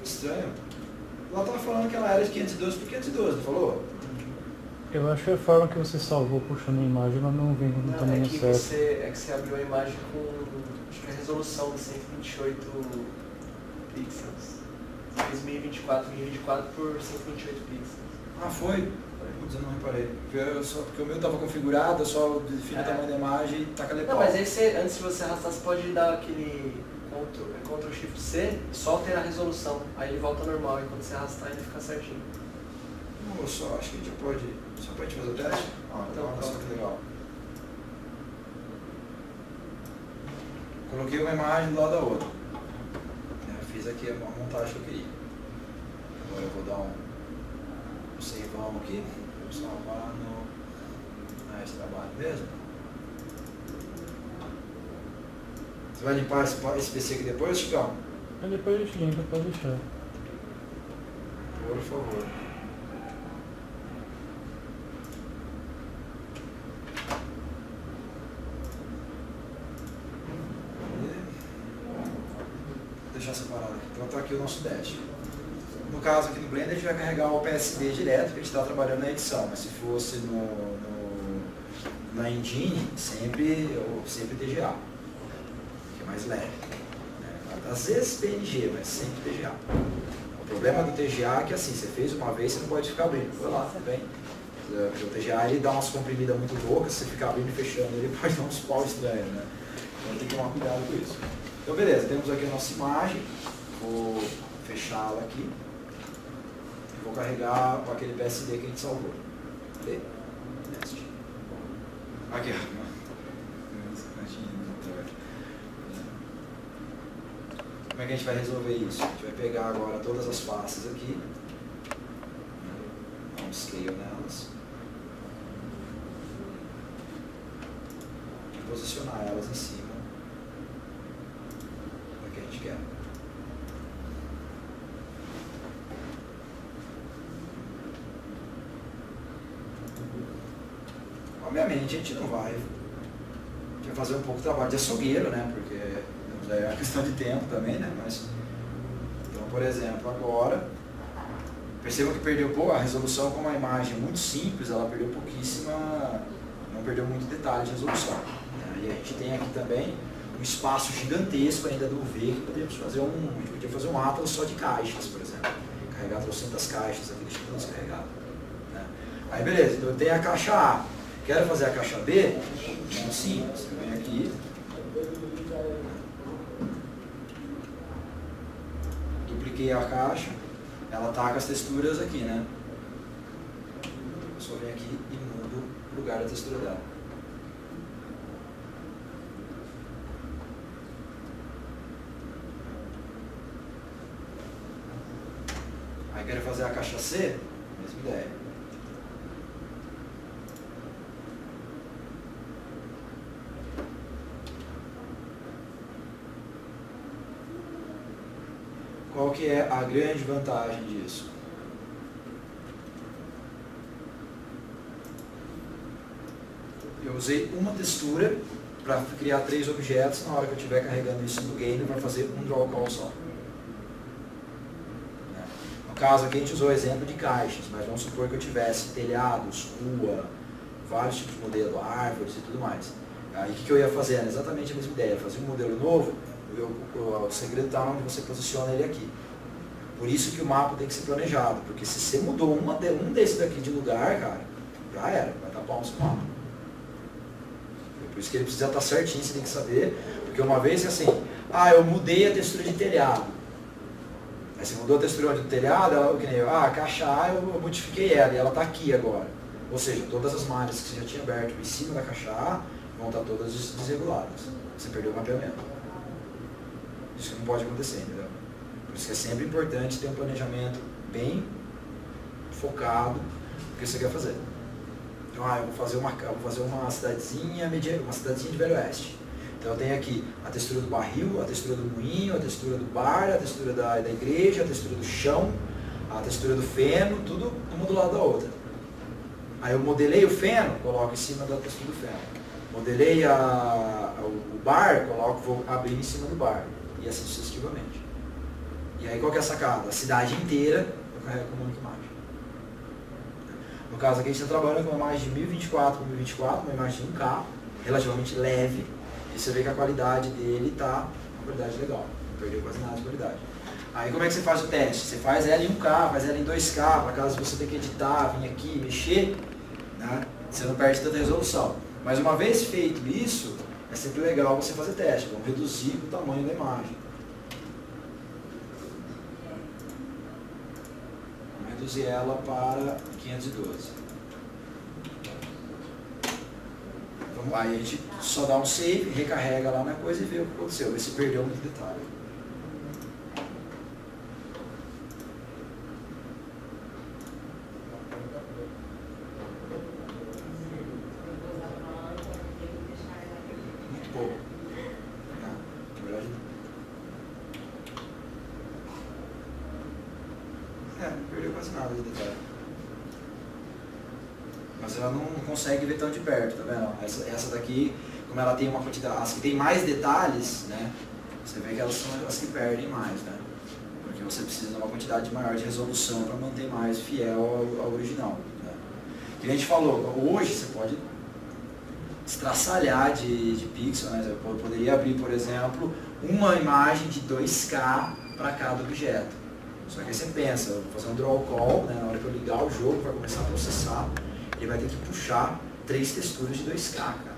Estranho. Ela estava falando que ela era de 512 por 512, não falou? Eu acho que a forma que você salvou puxando a imagem, ela não vem no tamanho certo. É que você abriu a imagem com, acho que a resolução de 128 pixels. Você fez 1024 por 128 pixels. Ah, foi? Putz, eu não reparei. Porque o meu estava configurado, eu só defino o tamanho da imagem e taca legal. Não, mas aí você, antes de você arrastar, você pode dar aquele Ctrl Shift C, só alterar a resolução. Aí ele volta ao normal e quando você arrastar ele fica certinho. Não, só acho que a gente pode. Só pra gente fazer o teste? Então, olha só que legal. Coloquei uma imagem do lado da outra. Fiz aqui a montagem que eu queria. Agora eu vou dar um saveão aqui. Vou salvar no. Esse trabalho mesmo. Você vai limpar esse PC aqui depois, Chicão? Mas depois a gente limpa, pode deixar. Por favor. Deixar separado aqui. Então está aqui o nosso dash. No caso aqui no Blender a gente vai carregar o PSD direto, porque a gente está trabalhando na edição, mas se fosse na Engine, sempre TGA, que é mais leve. Né? Às vezes PNG, mas sempre TGA. O problema do TGA é que assim, você fez uma vez, você não pode ficar abrindo. Foi lá, também. Porque o TGA ele dá umas comprimidas muito loucas, se você ficar abrindo e fechando, ele pode dar uns pau estranhos, né? Então tem que tomar cuidado com isso. Então beleza, temos aqui a nossa imagem, vou fechá-la aqui e vou carregar com aquele PSD que a gente salvou. Cadê? Neste. Aqui, ó. Como é que a gente vai resolver isso? A gente vai pegar agora todas as faces aqui, dar um scale nelas e posicionar elas em cima que a gente quer. Obviamente a gente não vai. A gente vai fazer um pouco de trabalho de açougueiro, né? Porque é uma questão de tempo também, né? Mas, então, por exemplo, agora, percebam que perdeu pouco, a resolução com uma imagem muito simples, ela perdeu pouquíssima, não perdeu muito detalhe de resolução. Né? E a gente tem aqui também um espaço gigantesco ainda do V, que podemos fazer a gente podia fazer um Atlas só de caixas, por exemplo. Carregar 300 caixas aqui, deixa eu descarregado. Né? Aí beleza, então eu tenho a caixa A. Quero fazer a caixa B? Então, sim, você vem aqui. Dupliquei a caixa. Ela tá com as texturas aqui, né? Eu só venho aqui e mudo o lugar da textura dela. Aí quero fazer a caixa C, mesma ideia. Qual que é a grande vantagem disso? Eu usei uma textura para criar 3 objetos. Na hora que eu estiver carregando isso no game, vai fazer um draw call só. No caso aqui a gente usou o exemplo de caixas, mas vamos supor que eu tivesse telhados, rua, vários tipos de modelo, árvores e tudo mais. Aí o que eu ia fazer? Era exatamente a mesma ideia, fazer um modelo novo. O segredo está onde você posiciona ele aqui. Por isso que o mapa tem que ser planejado, porque se você mudou um desses daqui de lugar, cara, já era, vai dar pau no seu mapa. Por isso que ele precisa estar certinho, você tem que saber, porque uma vez que assim, eu mudei a textura de telhado. Aí você mudou a textura do telhado, a caixa A eu modifiquei ela e ela está aqui agora. Ou seja, todas as malhas que você já tinha aberto em cima da caixa A vão estar todas desreguladas. Você perdeu o mapeamento. Isso não pode acontecer, entendeu? Por isso que é sempre importante ter um planejamento bem focado no que você quer fazer. Então, eu vou fazer uma cidadezinha de Velho Oeste. Então eu tenho aqui a textura do barril, a textura do moinho, a textura do bar, a textura da igreja, a textura do chão, a textura do feno, tudo uma do lado da outra. Aí eu modelei o feno, coloco em cima da textura do feno. Modelei o bar, vou abrir em cima do bar. E assim sucessivamente. E aí qual que é a sacada? A cidade inteira eu carrego com uma única imagem. No caso aqui a gente está trabalhando com uma imagem de 1024 por 1024, uma imagem de 1K, relativamente leve. E você vê que a qualidade dele está uma qualidade legal. Não perdeu quase nada de qualidade. Aí como é que você faz o teste? Você faz ela em 1K, faz ela em 2K, para caso você tenha que editar, vir aqui, mexer, né? Você não perde tanta resolução. Mas uma vez feito isso, é sempre legal você fazer teste. Vamos reduzir o tamanho da imagem. Vamos reduzir ela para 512. Vamos lá, e a gente só dá um save, recarrega lá na coisa e vê o que aconteceu, vê se perdeu muito detalhe. Muito pouco. Não, na verdade não perdeu quase nada de detalhe. Mas ela não consegue ver tão de perto, tá vendo? Essa daqui, como ela tem uma quantidade, as que tem mais detalhes, né? Você vê que elas são as que perdem mais, né? Porque você precisa de uma quantidade maior de resolução para manter mais fiel ao original, né? Que a gente falou, hoje você pode estraçalhar de pixel, né? Eu poderia abrir, por exemplo, uma imagem de 2K para cada objeto. Só que aí você pensa, eu vou fazer um draw call, né? Na hora que eu ligar o jogo, vai começar a processar. Ele vai ter que puxar 3 texturas de 2K, cara.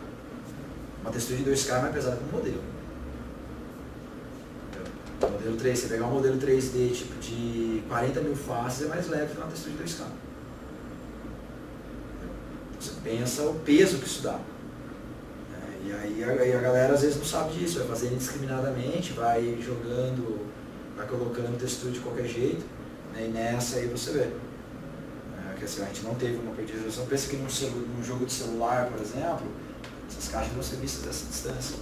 Uma textura de 2K é mais pesada que um modelo. O modelo 3, você pegar um modelo 3D tipo de 40 mil faces é mais leve que uma textura de 2K. Você pensa o peso que isso dá. E aí a galera às vezes não sabe disso, vai fazendo indiscriminadamente, vai jogando, vai colocando textura de qualquer jeito, né? E nessa aí você vê. Que assim, a gente não teve uma perda de resolução. Pensa que num jogo de celular, por exemplo, essas caixas vão ser vistas dessa distância.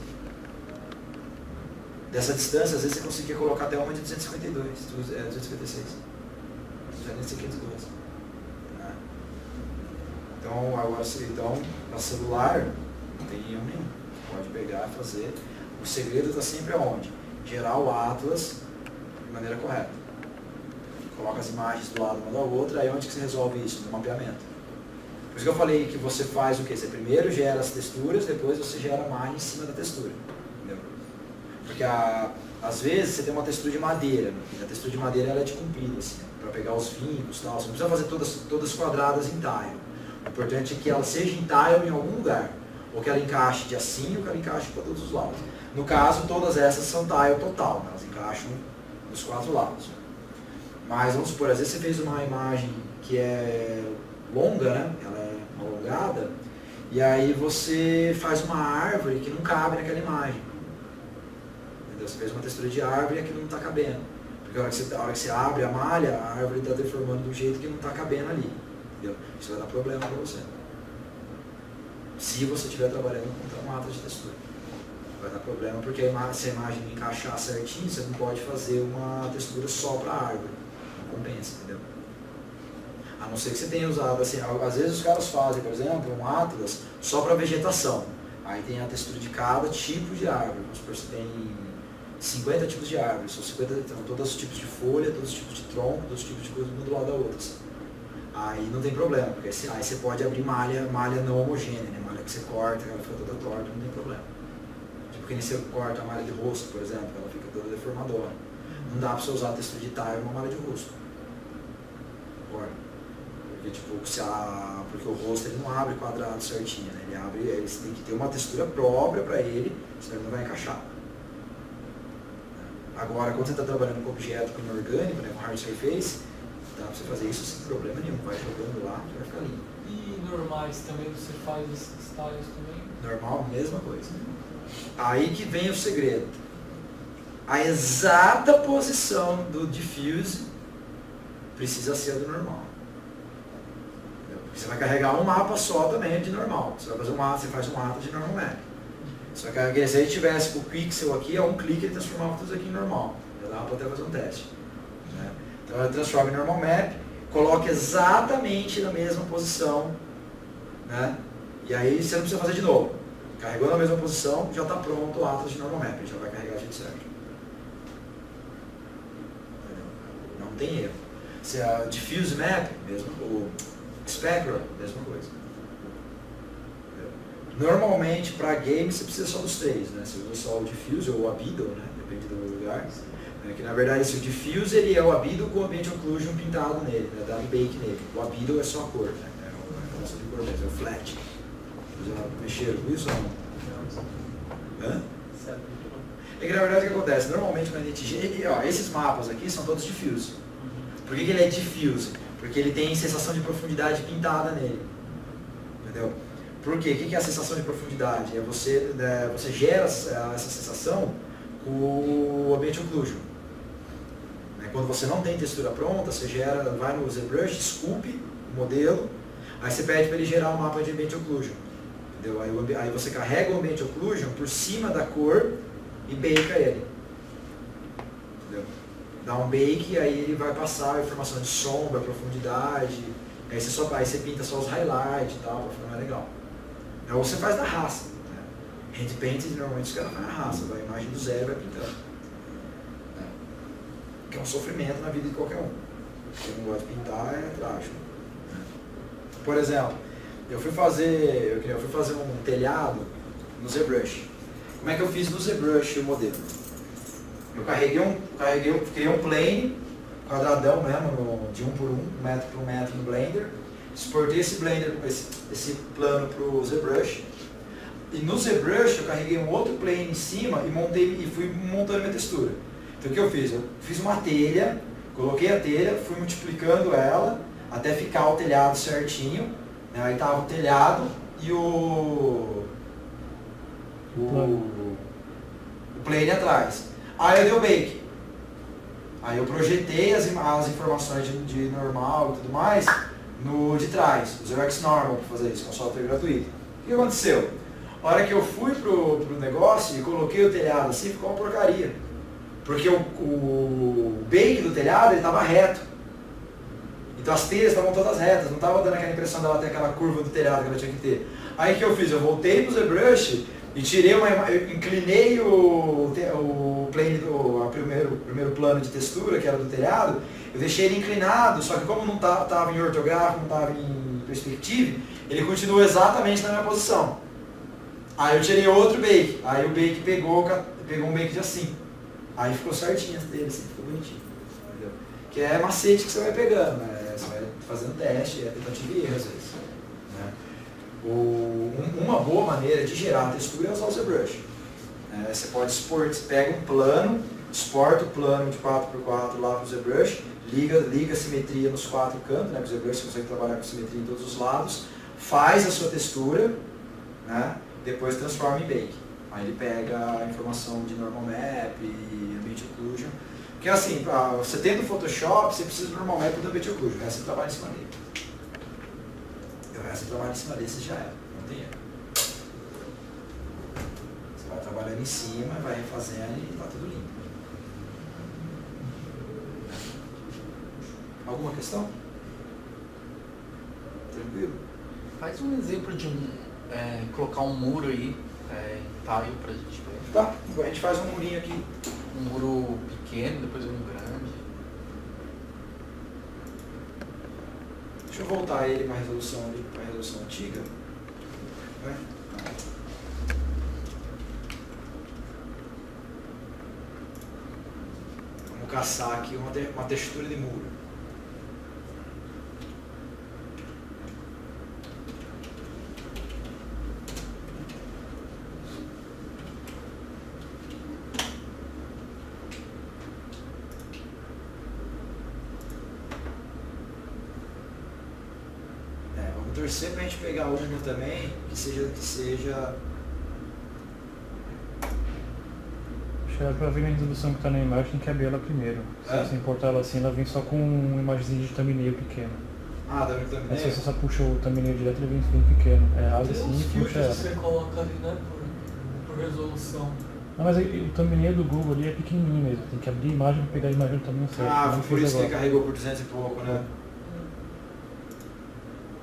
Dessa distância, às vezes você conseguia colocar até uma de 256. 256. Já nem sei 512. Né? Então, agora, para celular, não tem erro nenhum. Pode pegar e fazer. O segredo está sempre aonde? Gerar o Atlas de maneira correta. Coloca as imagens do lado uma da outra, aí onde que você resolve isso? No mapeamento. Por isso que eu falei que você faz o quê? Você primeiro gera as texturas, depois você gera a imagem em cima da textura. Entendeu? Porque às vezes você tem uma textura de madeira, e a textura de madeira ela é de comprido, assim, para pegar os vincos e tal. Você não precisa fazer todas quadradas em tile. O importante é que ela seja em tile em algum lugar. Ou que ela encaixe de assim, ou que ela encaixe para todos os lados. No caso, todas essas são tile total, né? Elas encaixam dos 4 lados. Mas vamos supor, às vezes você fez uma imagem que é longa, né? Ela é alongada, e aí você faz uma árvore que não cabe naquela imagem. Entendeu? Você fez uma textura de árvore e aquilo não está cabendo. Porque a hora que você abre a malha, a árvore está deformando de um jeito que não está cabendo ali. Entendeu? Isso vai dar problema para você. Se você estiver trabalhando com uma ata de textura. Vai dar problema porque se a imagem encaixar certinho, você não pode fazer uma textura só para a árvore. Não compensa, entendeu? A não ser que você tenha usado, assim, às vezes os caras fazem, por exemplo, um atlas só para vegetação. Aí tem a textura de cada tipo de árvore. Vamos supor, você tem 50 tipos de árvores, são 50, então, todos os tipos de folha, todos os tipos de tronco, todos os tipos de coisa um do lado da outra. Aí não tem problema, porque aí você pode abrir malha não homogênea, né? Malha que você corta, ela fica toda torta, não tem problema. Tipo que nem você corta a malha de rosto, por exemplo, ela fica toda deformadora. Não dá para você usar a textura de tile numa malha de rosto. Porque, tipo, porque o rosto ele não abre quadrado certinho, né? Ele tem que ter uma textura própria para ele, senão ele não vai encaixar. Agora, quando você está trabalhando com objeto com inorgânico, né, com hard surface, dá para você fazer isso sem problema nenhum. Vai jogando lá, vai ficar lindo. E normais também você faz esses styles também? Normal, mesma coisa. Aí que vem o segredo. A exata posição do diffuse precisa ser a do normal. Você vai carregar um mapa só também de normal. Você vai fazer você faz um mapa de normal map. Você vai carregar, se ele tivesse o pixel aqui, a um clique ele transformava tudo aqui em normal. Já dava para até fazer um teste. Né? Então ela transforma em normal map, coloca exatamente na mesma posição. Né? E aí você não precisa fazer de novo. Carregou na mesma posição, já está pronto o atlas de normal map. Ele já vai carregar do jeito certo. Não tem erro. Se a diffuse map, mesmo o Spectral, mesma coisa. Normalmente, para game, você precisa só dos 3, né? Você usa só o diffuse ou o albedo, né? Depende do lugar. Que na verdade, esse diffuse ele é o albedo com o ambient occlusion pintado nele, né? Dá bake nele. O albedo é só a cor, né? É a mudança de cor mesmo, é o flat. Já mexeram com isso ou não? Hã? É que na verdade o que acontece? Normalmente quando a gente... esses mapas aqui são todos diffuse. Por que ele é diffuse? Porque ele tem sensação de profundidade pintada nele. Entendeu? Por quê? O que é a sensação de profundidade? Você gera essa sensação com o ambient occlusion. Quando você não tem textura pronta, você vai no ZBrush, esculpe o modelo, aí você pede para ele gerar um mapa de ambient occlusion. Entendeu? Aí você carrega o ambient occlusion por cima da cor e bakeia ele. Entendeu? Dá um bake, aí ele vai passar a informação de sombra, profundidade, aí você pinta só os highlights e tal, para ficar mais legal. Ou você faz da raça. Né? Hand painting, normalmente os caras fazem na raça, vai a imagem do zero e vai pintando. Né? Que é um sofrimento na vida de qualquer um. Quem não gosta de pintar é trágico. Né? Por exemplo, eu fui fazer um telhado no ZBrush. Como é que eu fiz no ZBrush o modelo? Eu criei um plane, quadradão mesmo, de 1 por 1, 1 metro por 1 metro no Blender. Exportei esse plano para o ZBrush. E no ZBrush eu carreguei um outro plane em cima e fui montando minha textura. Então o que eu fiz? Eu fiz uma telha, coloquei a telha, fui multiplicando ela até ficar o telhado certinho. Né? Aí estava o telhado e o plane atrás. Aí eu dei o bake. Aí eu projetei as informações de normal e tudo mais de trás, o ZeroX Normal para fazer isso, que é um software gratuito. O que aconteceu? A hora que eu fui pro negócio e coloquei o telhado assim, ficou uma porcaria. Porque o bake do telhado estava reto. Então as telhas estavam todas retas, não estava dando aquela impressão dela ter aquela curva do telhado que ela tinha que ter. Aí o que eu fiz? Eu voltei pro ZBrush e inclinei o plane o primeiro plano de textura, que era do telhado, eu deixei ele inclinado, só que como não estava em ortográfico, não estava em perspectiva, ele continuou exatamente na minha posição. Aí eu tirei outro bake, aí o bake pegou um bake de assim. Aí ficou certinho dele, assim, ficou bonitinho. Entendeu? Que é macete que você vai pegando, né? Você vai fazendo teste, é tentativa e erro às vezes. né? Uma boa maneira de gerar textura é usar o ZBrush. Você pode você pega um plano, exporta o plano de 4x4 lá para o ZBrush, liga a simetria nos 4 cantos, né? Com o ZBrush você consegue trabalhar com simetria em todos os lados, faz a sua textura, né? Depois transforma em bake. Aí ele pega a informação de normal map e ambient occlusion. Porque assim, você tendo o Photoshop, você precisa do normal map e do ambient occlusion, o resto você trabalha em cima dele. E o resto você trabalha em cima desse já era, não tem erro. Você vai trabalhando em cima, vai refazendo e tá tudo limpo. Alguma questão? Tranquilo? Faz um exemplo de colocar um muro aí, em tile pra gente ver. Tá, a gente faz um murinho aqui. Um muro pequeno, depois um grande. Deixa eu voltar ele para a resolução antiga. Vai. Vamos caçar aqui uma textura de muro. Torcer pra gente pegar uma também que seja Acho que pra ver na resolução que tá na imagem, tem que abrir ela primeiro. Se você importar ela assim, ela vem só com uma imagenzinha de thumbnail pequeno. Ah, da thumbnail? Aí se você só puxa o thumbnail direto, ele vem bem pequeno. Abre assim e puxa ela. Você coloca ali, né, por resolução. Não, mas o thumbnail do Google ali é pequenininho mesmo. Tem que abrir a imagem pra pegar a imagem do tamanho certo. Ah, Não foi por isso que ele agora. carregou por 200 e pouco, né?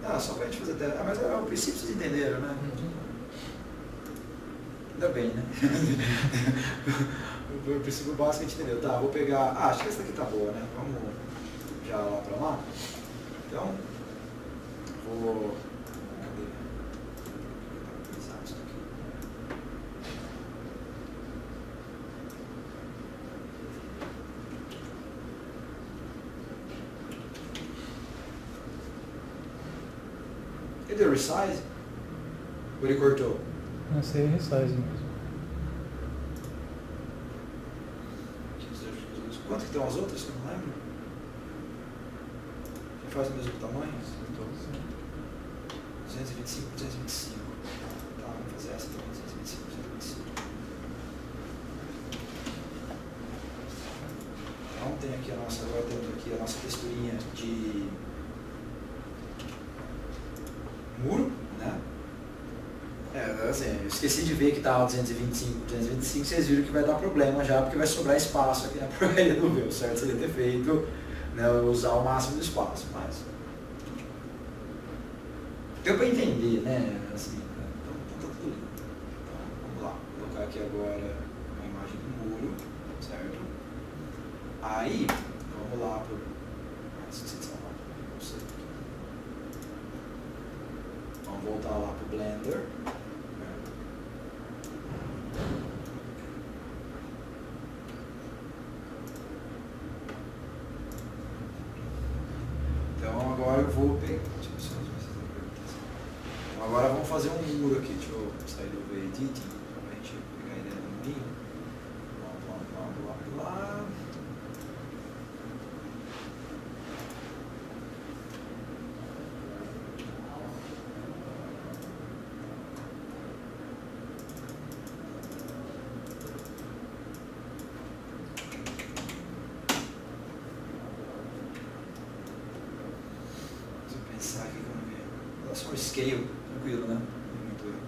Ah, só pra gente fazer teste. Ah, mas é o princípio vocês entenderam, né? Ainda bem, né? O princípio básico a gente entendeu. Tá, vou pegar... Ah, acho que essa daqui tá boa, né? Vamos já lá pra lá. Então, vou... Cadê? Vou utilizar isso aqui. Ele deu resize? Ou ele cortou? Essa aí é resize mesmo. Quanto que estão as outras que eu não lembro? Já faz o mesmo tamanho? 225, 225. Tá, vamos fazer essa também, 225, 225. Então tem aqui agora temos aqui a nossa texturinha de muro, né? Assim, eu esqueci de ver que estava 225, 225, vocês viram que vai dar problema já, porque vai sobrar espaço aqui na porcaria do meu, certo? Seria ter feito, né, usar o máximo do espaço, mas... Deu para entender, né? Assim, então tá tudo lindo. Então, vamos lá, vou colocar aqui agora uma imagem do muro, certo? Aí, vamos lá para vamos voltar lá para o Blender. Então agora eu vou pegar. Então agora vamos fazer um muro aqui. Deixa eu sair do V-Editing para a gente pegar a ideia do murinho. Vamos lá. Pensar aqui como é. Relação ao scale, tranquilo, né? Muito erro.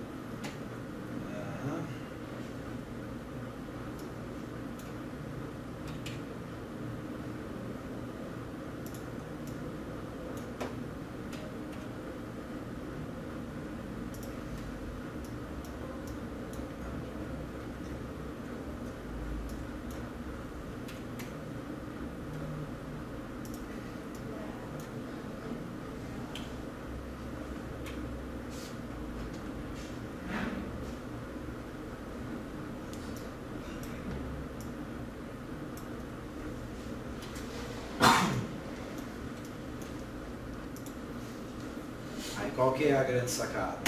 qual que é a grande sacada?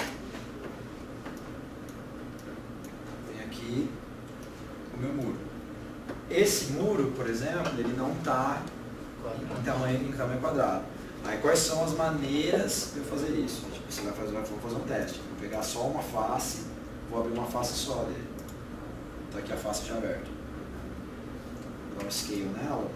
Tem aqui o meu muro. Esse muro, por exemplo, ele não está em tamanho quadrado. Aí quais são as maneiras de eu fazer isso? Tipo, você vai fazer um teste. Vou pegar só uma face, vou abrir uma face só dele. Tá aqui a face já aberta. Vou dar um scale nela.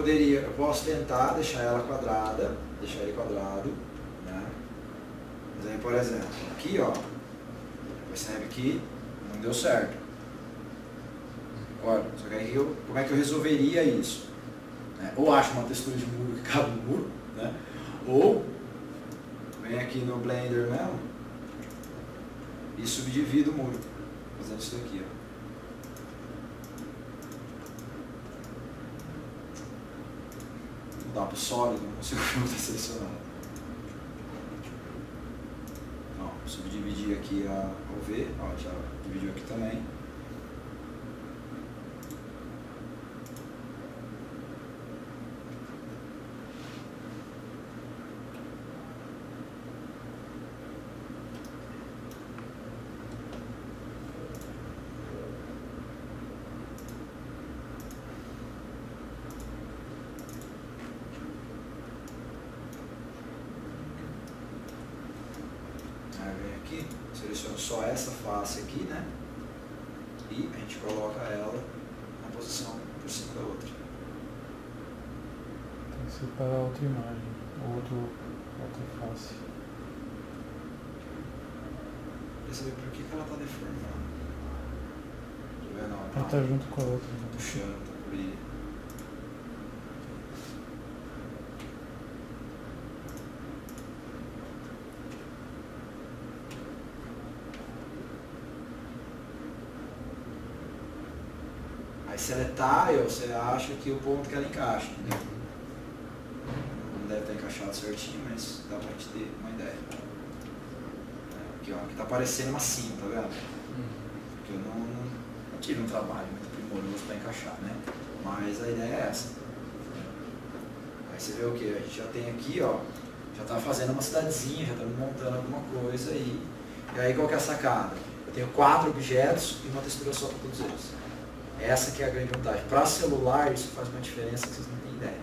Eu posso tentar deixar ela quadrada, deixar ele quadrado, né? Mas aí, por exemplo, aqui, ó, percebe que não deu certo. Olha, só que aí como é que eu resolveria isso? Ou acho uma textura de muro que cabe no muro, né? Ou vem aqui no Blender mesmo e subdivido o muro, fazendo isso daqui, ó. Dá para o sólido, não consigo estar selecionado. Ó, subdividir aqui o V, ó, já dividiu aqui também. Seleciono só essa face aqui, né? E a gente coloca ela na posição por cima da outra. Tem que separar outra imagem, outra face. Quer saber por que ela está deformando? Deixa eu ver, não. Ela tá junto com a outra. Né? Puxando, tá por aí. Aí se ela é tile, você acha que o ponto que ela encaixa, entendeu? Não deve estar encaixado certinho, mas dá pra gente ter uma ideia. Aqui, ó, aqui tá parecendo uma cinta, tá vendo? Porque eu não tive um trabalho muito primoroso para encaixar, né? Mas a ideia é essa. Aí você vê o que? A gente já tem aqui, ó, já tá fazendo uma cidadezinha, já estamos montando alguma coisa aí. E aí qual que é a sacada? Eu tenho 4 objetos e uma textura só para todos eles. Essa que é a grande vantagem. Para celular isso faz uma diferença que vocês não têm ideia.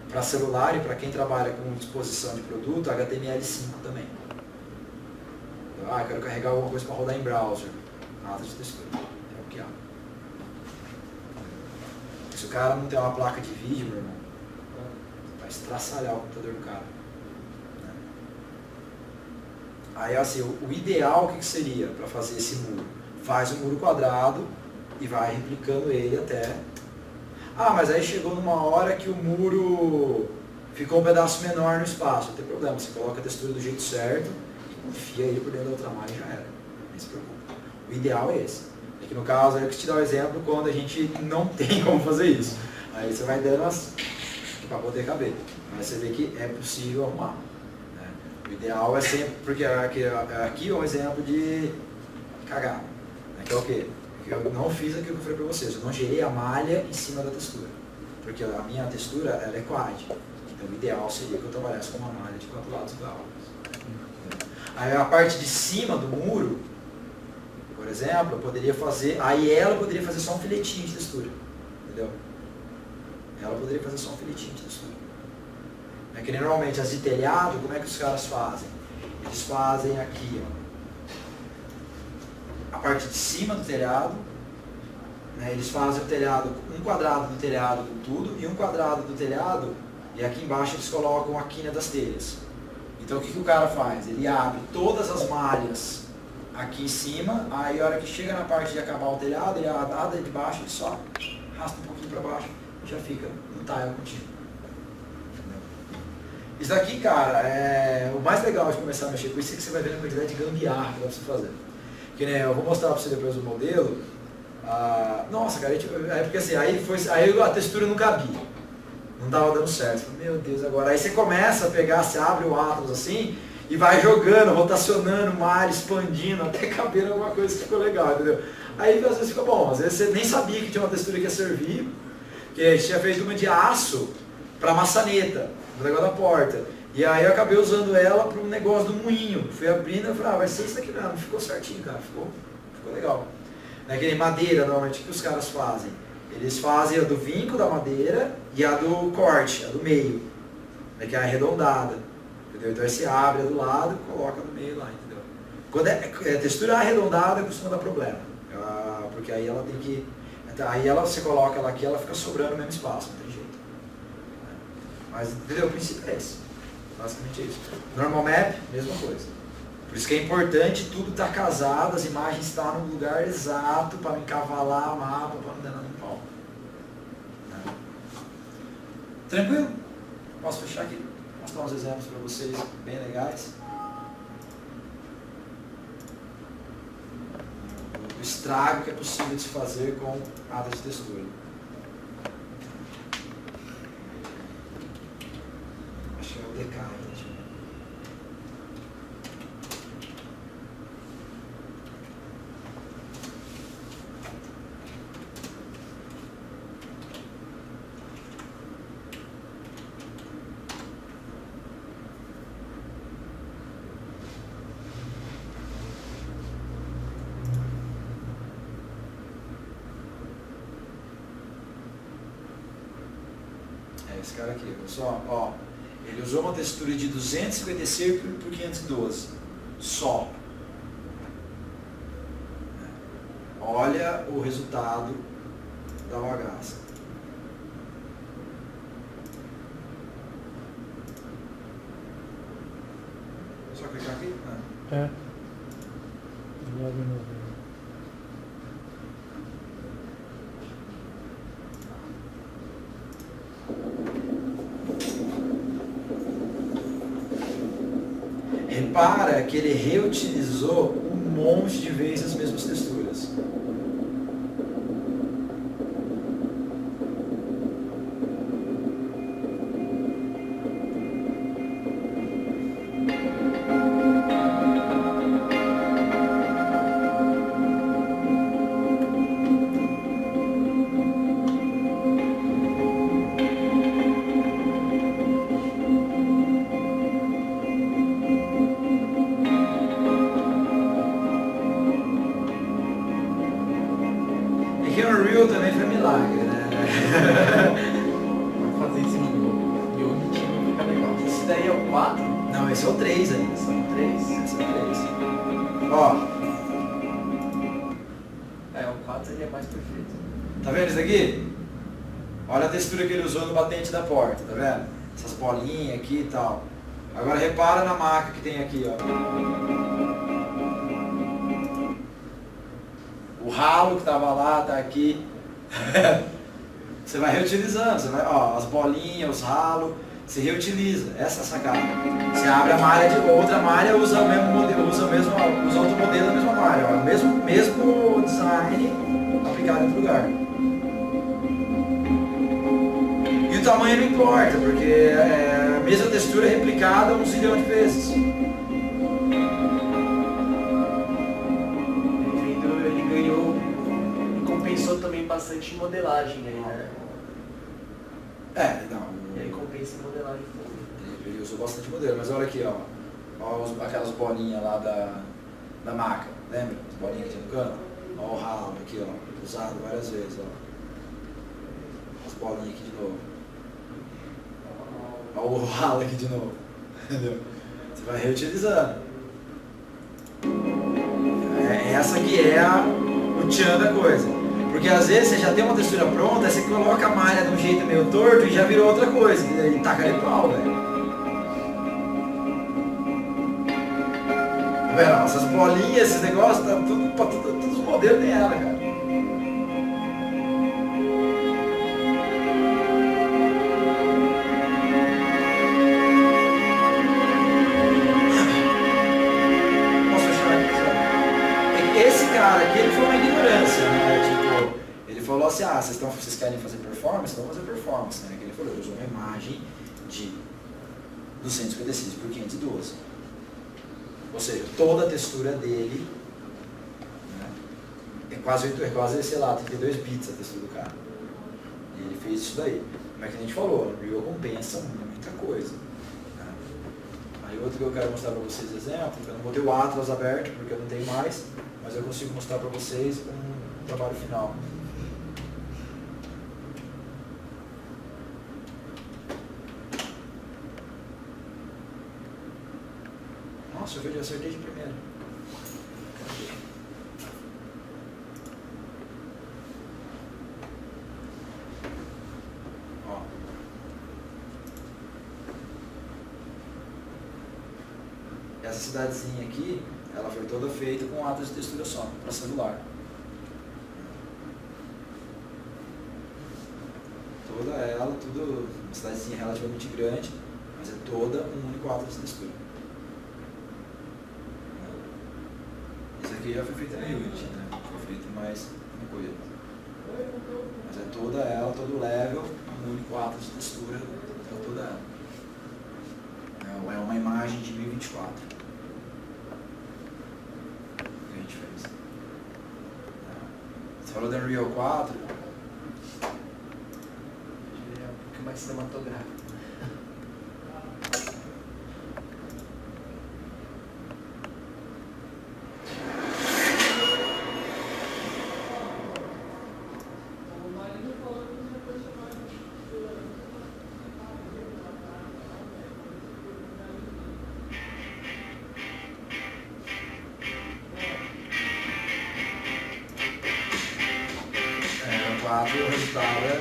Para celular e para quem trabalha com disposição de produto, HTML5 também. Eu quero carregar alguma coisa para rodar em browser. Nada de textura. É o que há. Se o cara não tem uma placa de vídeo, meu irmão, vai estraçalhar o computador do cara. Aí assim, o ideal o que seria para fazer esse muro? Faz um muro quadrado e vai replicando ele até... Ah, mas aí chegou numa hora que o muro ficou um pedaço menor no espaço. Não tem problema, você coloca a textura do jeito certo e enfia ele por dentro da outra malha e já era. Não se preocupe. O ideal é esse. É que no caso, eu quis te dar o exemplo quando a gente não tem como fazer isso. Aí você vai dando as... para poder caber. Mas você vê que é possível arrumar. Né? O ideal é sempre... Porque aqui é um exemplo de cagar. Né? Que é o quê? Eu não fiz aquilo que eu falei para vocês, eu não gerei a malha em cima da textura, porque a minha textura ela é quad, então o ideal seria que eu trabalhasse com uma malha de 4 lados igual. Aí a parte de cima do muro, por exemplo, eu poderia fazer, aí ela poderia fazer só um filetinho de textura, entendeu? Ela poderia fazer só um filetinho de textura. É que normalmente as de telhado, como é que os caras fazem? Eles fazem aqui, ó. A parte de cima do telhado, né, eles fazem o telhado, um quadrado do telhado com tudo, e um quadrado do telhado, e aqui embaixo eles colocam a quina das telhas. Então o que o cara faz? Ele abre todas as malhas aqui em cima, aí a hora que chega na parte de acabar o telhado, ele abre de baixo, ele só arrasta um pouquinho para baixo, e já fica no tile contínuo. Isso daqui, cara, o mais legal de começar a mexer com isso é que você vai ver a quantidade de gambiarra que dá para você fazer. Que nem eu vou mostrar para você depois o modelo. Nossa, cara, porque assim, aí a textura não cabia. Não estava dando certo. Falei, meu Deus, agora. Aí você começa a pegar, você abre o Atlas assim, E vai jogando, rotacionando, malha, expandindo, até caber alguma coisa que ficou legal, entendeu? Aí às vezes fica bom, às vezes você nem sabia que tinha uma textura que ia servir, que a gente tinha feito uma de aço para maçaneta, no negócio da porta. E aí eu acabei usando ela para um negócio do moinho. Fui abrindo e falei, vai ser isso daqui mesmo. Ficou certinho, cara, ficou legal. Naquele madeira, normalmente, o que os caras fazem? Eles fazem a do vinco da madeira e a do corte, a do meio, né, que é arredondada. Entendeu? Então aí você abre a do lado e coloca no meio lá, entendeu? Quando é textura arredondada, costuma dar problema. Porque aí ela tem que... Aí você coloca ela aqui, ela fica sobrando no mesmo espaço, não tem jeito. Mas, entendeu? O princípio é esse. Basicamente é isso. Normal map, mesma coisa. Por isso que é importante tudo estar casado, as imagens estar no lugar exato para não encavalar o mapa, para não dar nada no pau. Tranquilo? Posso fechar aqui? Vou mostrar uns exemplos para vocês bem legais. O estrago que é possível de se fazer com nada de textura. Acho que é o DK, gente. Esse cara aqui, pessoal, ó, ele usou uma textura de 256 por 512, só. Olha o resultado da bagaça. Só clicar aqui? É. Logo no... Repara que ele reutilizou um monte de vezes as mesmas texturas. Também foi milagre, né? Vou fazer isso no Unity, não fica legal. Esse daí é o 4? Não, esse é o 3 ainda. São 3? Esse é o 3. Ó. O 4 ele é mais perfeito. Tá vendo isso aqui? Olha a textura que ele usou no batente da porta, tá vendo? Essas bolinhas aqui e tal. Agora repara na marca que tem aqui, ó. O ralo que estava lá, tá aqui. Você vai reutilizando, você vai, ó, as bolinhas, os ralos, você reutiliza. Essa é a sacada. Você abre a malha de outra malha, usa o mesmo modelo, usa outro modelo da mesma malha, ó, o mesmo design aplicado em outro lugar. E o tamanho não importa, porque é a mesma textura replicada 1 zilhão de vezes. Compensou também bastante em modelagem aí, né? Não. Ele compensa em modelagem também. Ele usou bastante modelo, mas olha aqui, ó. Ó aquelas bolinhas lá da maca, lembra? As bolinhas que tinha no canto? Ó o ralo aqui, ó. Usado várias vezes, ó. As bolinhas aqui de novo. Ó o ralo aqui de novo. Entendeu? Você vai reutilizando. Essa aqui é o tchan da coisa. Porque às vezes você já tem uma textura pronta, aí você coloca a malha de um jeito meio torto e já virou outra coisa. E taca ali pau, velho. Tá vendo? Essas bolinhas, esses negócios, tá tudo, todos os modelos tem ela, cara. Esse cara aqui, ele foi uma ignorância, né? Tipo, ele falou assim, vocês querem fazer performance? Então vamos fazer performance, né? Que ele falou, eu usou uma imagem de 256 por 512. Ou seja, toda a textura dele, né, é quase, sei lá, 32 bits a textura do cara. E ele fez isso daí. Mas que a gente falou, o Unreal compensa muita coisa. Né? Aí outro que eu quero mostrar para vocês exemplo, eu não vou ter o Atlas aberto porque eu não tenho mais, mas eu consigo mostrar para vocês um trabalho final. Nossa, eu acertei de primeira. Ó. Essa cidadezinha aqui, ela foi toda feita com Atlas de textura só, para celular. Toda ela, tudo, uma cidadezinha relativamente grande, mas é toda um único Atlas de textura. Isso aqui já foi feito em Unity, né? Foi feito mais no coisa. Mas é toda ela, todo o level, um único Atlas de textura, é toda ela. É uma imagem de 1024. Que a gente fez. Você falou da Unreal 4? É um pouquinho mais cinematográfico. E o resultado é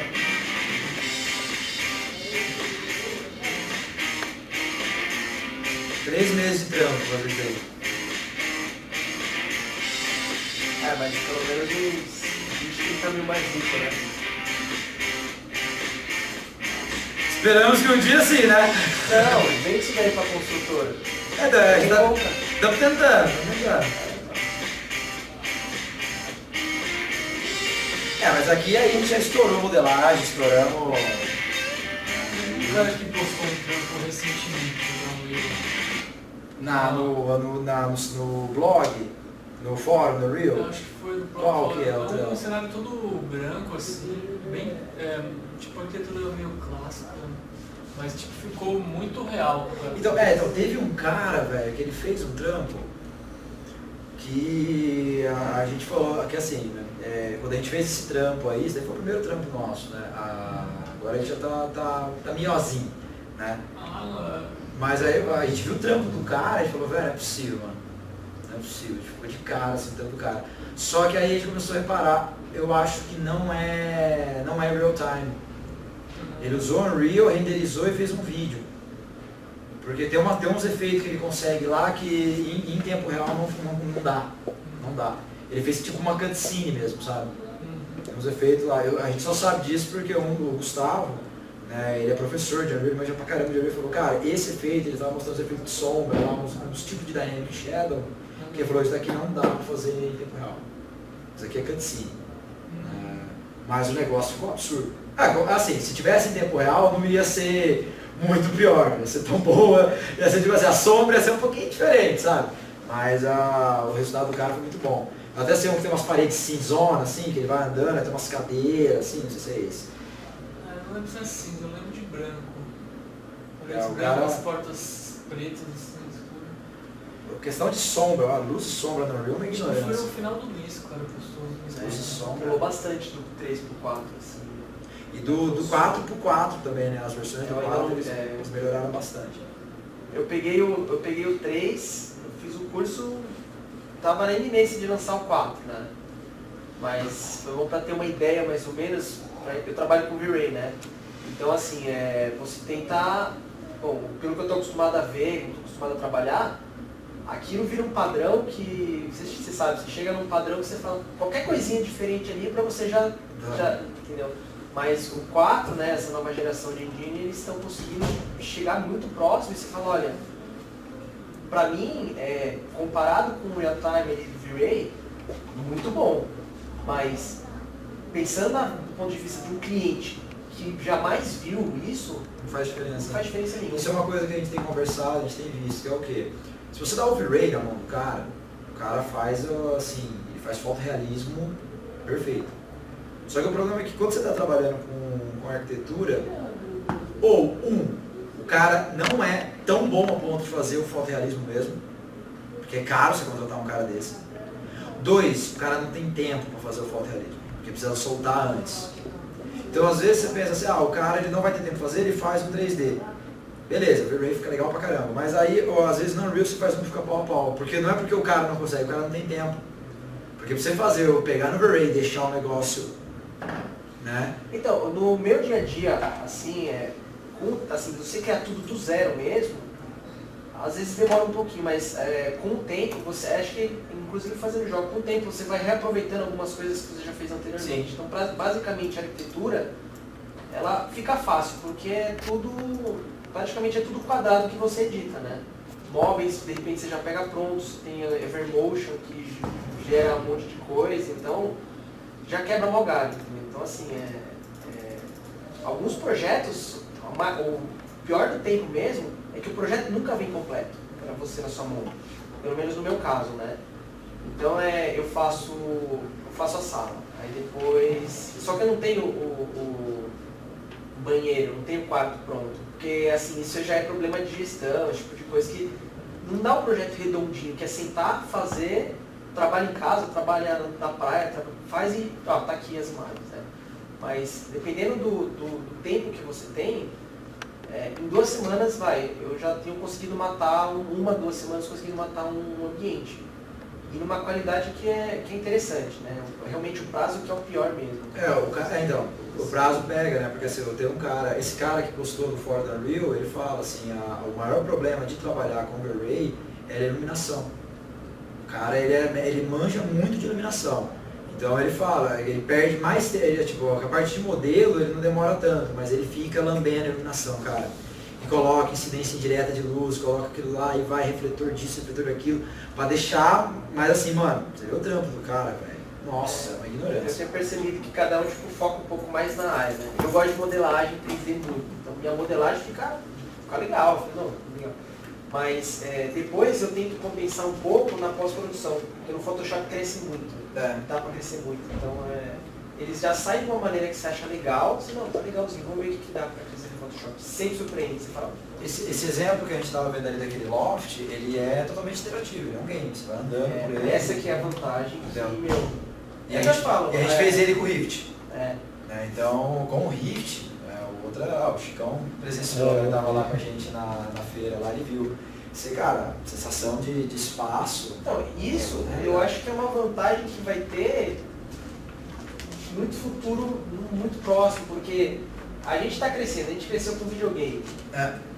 3 meses de trampo pra ver isso aí. Mas pelo menos uns 20, 30 mil mais rico, né? Esperamos que um dia sim, né? Não, vem isso daí pra construtora. Estamos tentando. Mas aqui a gente já estourou modelagem, estouramos. O cara que postou um trampo recentemente, no blog, no fórum, no Reel. eu acho que foi do Qual que é o trampo? um cenário todo branco, assim, bem, tipo, arquitetura meio clássica, mas tipo, ficou muito real. Então teve um cara, velho, que ele fez um trampo que a gente falou que assim, né, quando a gente fez esse trampo aí, esse daí foi o primeiro trampo nosso, né? Agora a gente já tá miozinho, né? Mas aí a gente viu o trampo do cara e falou, velho, não é possível, mano. Não é possível, a gente ficou de cara assim, o trampo do cara. Só que aí a gente começou a reparar, eu acho que não é real time. Ele usou Unreal, renderizou e fez um vídeo. Porque tem uns efeitos que ele consegue lá que em tempo real não dá. Não dá. Ele fez tipo uma cutscene mesmo, sabe? Tem uns efeitos lá. A gente só sabe disso porque o Gustavo, né, ele é professor de Unreal, ele manja pra caramba de Unreal, falou, cara, esse efeito, ele tava mostrando os efeitos de sombra, lá, uns tipos de Dynamic Shadow, que ele falou, isso daqui não dá pra fazer em tempo real. Isso aqui é cutscene. Mas o negócio ficou absurdo. Assim, se tivesse em tempo real, não ia ser muito pior, ia ser tão boa, ia ser tipo assim, a sombra ia ser um pouquinho diferente, sabe? Mas o resultado do cara foi muito bom. Eu até sei um que tem umas paredes cinzonas, assim, que ele vai andando, tem umas cadeiras, assim, não sei se é esse. Eu não lembro se é cinza, eu lembro de branco. O Branco, cara- as portas pretas, assim, escuras. Questão de sombra, a luz e sombra no Unreal, uma Acho que foi ignorância. no final do mês, cara, postou. Luz e sombra. Pulou bastante do 3 pro 4, assim. E do 4 pro 4 também, né? As versões do Eu ainda 4 não- eles melhoraram bastante. Eu peguei o 3, eu fiz o curso, tava na iminência de lançar o 4, né? Mas foi bom pra ter uma ideia mais ou menos, eu trabalho com V-Ray, né? Então assim, você tentar, bom, pelo que eu tô acostumado a ver, que eu tô acostumado a trabalhar, aquilo vira um padrão que, você sabe, você chega num padrão que você fala, qualquer coisinha diferente ali pra você já entendeu? Mas o 4, né, essa nova geração de engine, eles estão conseguindo chegar muito próximo e você fala, olha, pra mim, comparado com o real time ali do V-Ray, muito bom. Mas pensando do ponto de vista de um cliente que jamais viu isso, Não faz diferença. não faz diferença nenhuma. Isso é uma coisa que a gente tem conversado, a gente tem visto, que é o quê? Se você dá overlay na mão do cara, o cara faz assim, ele faz fotorrealismo perfeito. Só que o problema é que quando você está trabalhando com arquitetura, ou o cara não é tão bom a ponto de fazer o fotorrealismo mesmo, porque é caro você contratar um cara desse. 2, o cara não tem tempo para fazer o fotorrealismo, porque precisa soltar antes. Então às vezes você pensa assim, o cara ele não vai ter tempo de fazer, ele faz um 3D. Beleza, o V-Ray fica legal pra caramba, mas aí às vezes no Unreal você faz um que fica pau a pau, porque não é porque o cara não consegue, o cara não tem tempo. Porque pra você fazer, pegar no V-Ray e deixar o negócio, né? Então, no meu dia a dia, assim, você criar tudo do zero mesmo, às vezes demora um pouquinho, mas com o tempo, você acha que, inclusive fazendo jogo, com o tempo você vai reaproveitando algumas coisas que você já fez anteriormente. Sim. Então, basicamente, a arquitetura, ela fica fácil, porque praticamente é tudo quadrado que você edita, né? Móveis, de repente você já pega prontos, tem Evermotion que gera um monte de coisa, então já quebra mal galho. Então, assim, alguns projetos, o pior do tempo mesmo, é que o projeto nunca vem completo para você na sua mão, pelo menos no meu caso, né? Então eu faço a sala, aí depois, só que eu não tenho o banheiro, não tenho o quarto pronto, porque assim, isso já é problema de gestão, esse tipo de coisa que não dá um projeto redondinho, que é sentar, fazer, trabalha em casa, trabalha na praia, faz e tá aqui as imagens, né? Mas dependendo do tempo que você tem, em 2 semanas eu já tenho conseguido matar, 2 semanas conseguindo matar um ambiente. E numa qualidade que é interessante, né? Realmente o prazo que é o pior mesmo. Então, o prazo pega, né? Porque assim, eu tenho esse cara que postou no fórum da Unreal, ele fala assim, o maior problema de trabalhar com V-Ray é a iluminação. O cara, ele manja muito de iluminação. Então ele fala, ele perde mais tempo, tipo, a parte de modelo ele não demora tanto, mas ele fica lambendo a iluminação, cara. E coloca incidência indireta de luz, coloca aquilo lá e vai refletor disso, refletor daquilo, pra deixar, mas assim, mano, você vê o trampo do cara, velho. Nossa, é uma ignorância. Eu tenho percebido que cada um foca um pouco mais na área, né? Eu gosto de modelagem 3D muito, então minha modelagem fica legal, eu falei, não, legal. Mas depois eu tento compensar um pouco na pós-produção, porque no Photoshop cresce muito, dá pra crescer muito, então eles já saem de uma maneira que você acha legal, você não, tá legalzinho, vamos ver o que dá pra crescer no Photoshop, sempre surpreende, você fala. Esse exemplo que a gente estava vendo ali daquele loft, ele é totalmente interativo, ele é um game, você vai andando por ele. Essa aqui é a vantagem, e a gente fez ele com o Rift. Então, com o Rift, o Chicão presenciou, ele estava lá com a gente na feira, lá ele viu. Você, cara, sensação de espaço. Então, isso eu acho que é uma vantagem que vai ter muito futuro, muito próximo, porque a gente está crescendo, a gente cresceu com videogame.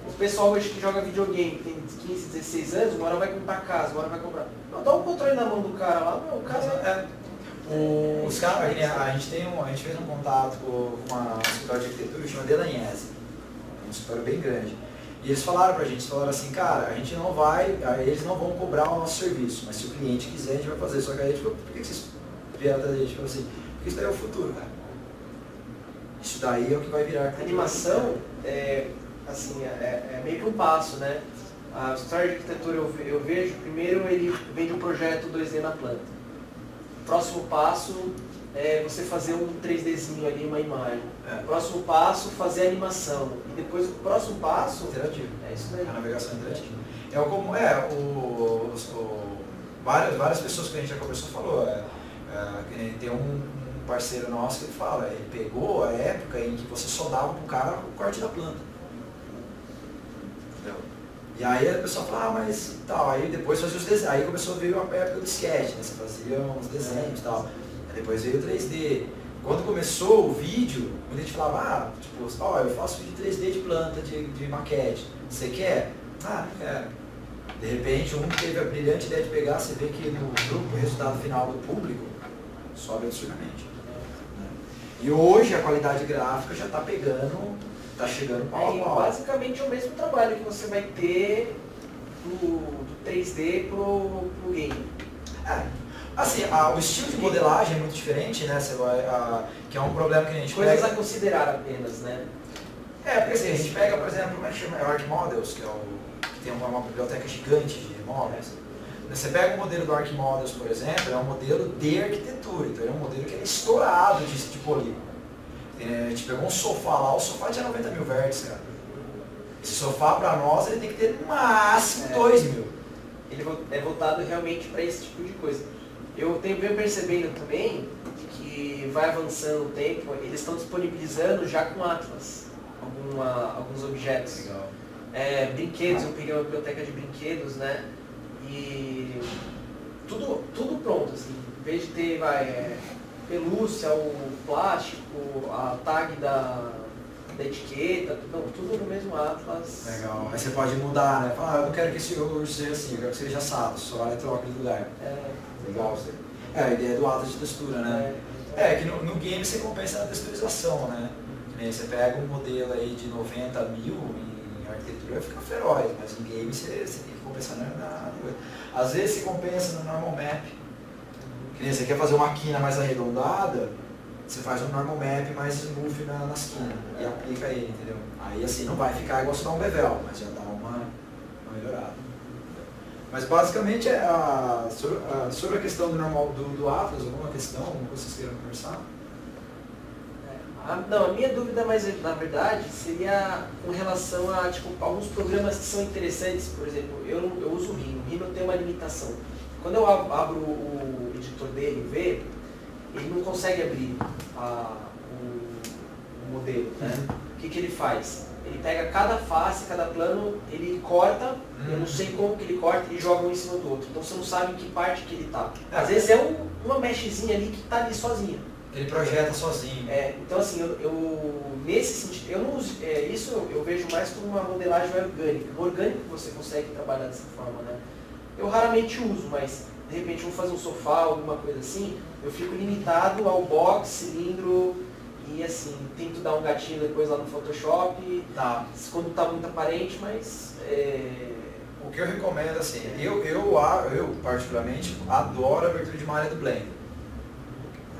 O pessoal hoje que joga videogame, tem 15, 16 anos, uma hora vai comprar casa, uma hora vai comprar. Não, dá um controle na mão do cara lá, o cara Os caras, a gente fez um contato com uma escritório de arquitetura que chama Delaniese, um escritório bem grande. E eles falaram pra gente, assim, cara, a gente não vai, eles não vão cobrar o nosso serviço, mas se o cliente quiser a gente vai fazer. Só que aí a gente falou, por que vocês vieram atrás da gente? Falou assim, porque isso daí é o futuro, cara. Isso daí é o que vai virar. A animação é meio que um passo, né? A história de arquitetura eu vejo, primeiro ele vende um projeto 2D na planta. O próximo passo é você fazer um 3Dzinho ali, uma imagem. O próximo passo, fazer a animação. E depois o próximo passo... Interativo. É isso daí. A navegação interativa. Várias pessoas que a gente já conversou falou. Tem um parceiro nosso que ele fala, ele pegou a época em que você só dava pro cara o corte da planta. Entendeu? E aí a pessoa fala, mas tal, aí depois fazia os desenhos, aí começou a vir a época do sketch, né? Você fazia uns desenhos e tal. Aí depois veio o 3D. Quando começou o vídeo, muita gente falava, eu faço vídeo 3D de planta, de maquete. Você quer? Não quero. De repente, um teve a brilhante ideia de pegar, você vê que no grupo, o resultado final do público sobe absurdamente. E hoje a qualidade gráfica já está pegando, está chegando pau a pau. Basicamente é o mesmo trabalho que você vai ter do 3D pro game. Assim, o estilo de modelagem é muito diferente, né? Que é um problema que a gente Coisas pega. a considerar apenas, né? Porque assim, a gente pega, por exemplo, como é que chama? Art Models, que tem uma biblioteca gigante de móveis. Você pega o modelo do ArchiModels, por exemplo, é um modelo de arquitetura, então ele é um modelo que é estourado de polígono. A gente pegou um sofá lá, o sofá tinha 90 mil vértices, cara. Esse sofá para nós ele tem que ter no máximo 2 mil. Ele é voltado realmente para esse tipo de coisa. Eu venho percebendo também que vai avançando o tempo, eles estão disponibilizando já com Atlas alguns objetos. Legal. Brinquedos, eu peguei uma biblioteca de brinquedos, né? E tudo pronto, assim. Em vez de ter pelúcia, o plástico, a tag da etiqueta, tudo no mesmo Atlas. Legal. Aí você pode mudar, né? Falar, eu não quero que esse urso seja assim, eu quero que seja assado, só vai e troca de lugar. Legal isso aí. A ideia do Atlas de textura, né? Que no game você compensa na texturização, né? Você pega um modelo aí de 90 mil em arquitetura, fica feroz, mas em game você tem que compensar na coisa. Às vezes você compensa no normal map. Que nem você quer fazer uma quina mais arredondada, você faz um normal map mais smooth nas quinas e aplica ele, entendeu? Aí assim, não vai ficar igual se dá um bevel, mas já dá uma melhorada. Mas basicamente sobre a questão do normal do Atlas, alguma questão, alguma coisa que vocês queiram conversar? A minha dúvida, mas na verdade, seria com relação a alguns programas que são interessantes. Por exemplo, eu uso o Rhino. O Rhino tem uma limitação. Quando eu abro o editor dele, ele não consegue abrir o modelo, né? O que ele faz? Ele pega cada face, cada plano, ele corta, eu não sei como que ele corta, e joga um em cima do outro. Então você não sabe em que parte que ele está. Às vezes é uma meshzinha ali que está ali sozinha. Ele projeta sozinho. Então assim, eu nesse sentido, eu não uso, isso eu vejo mais como uma modelagem orgânica. No orgânico você consegue trabalhar dessa forma, né? Eu raramente uso, mas de repente vou fazer um sofá, alguma coisa assim, eu fico limitado ao box, cilindro e assim, tento dar um gatinho depois lá no Photoshop, quando está muito aparente, mas... O que eu recomendo, assim, eu particularmente adoro a abertura de malha do Blender.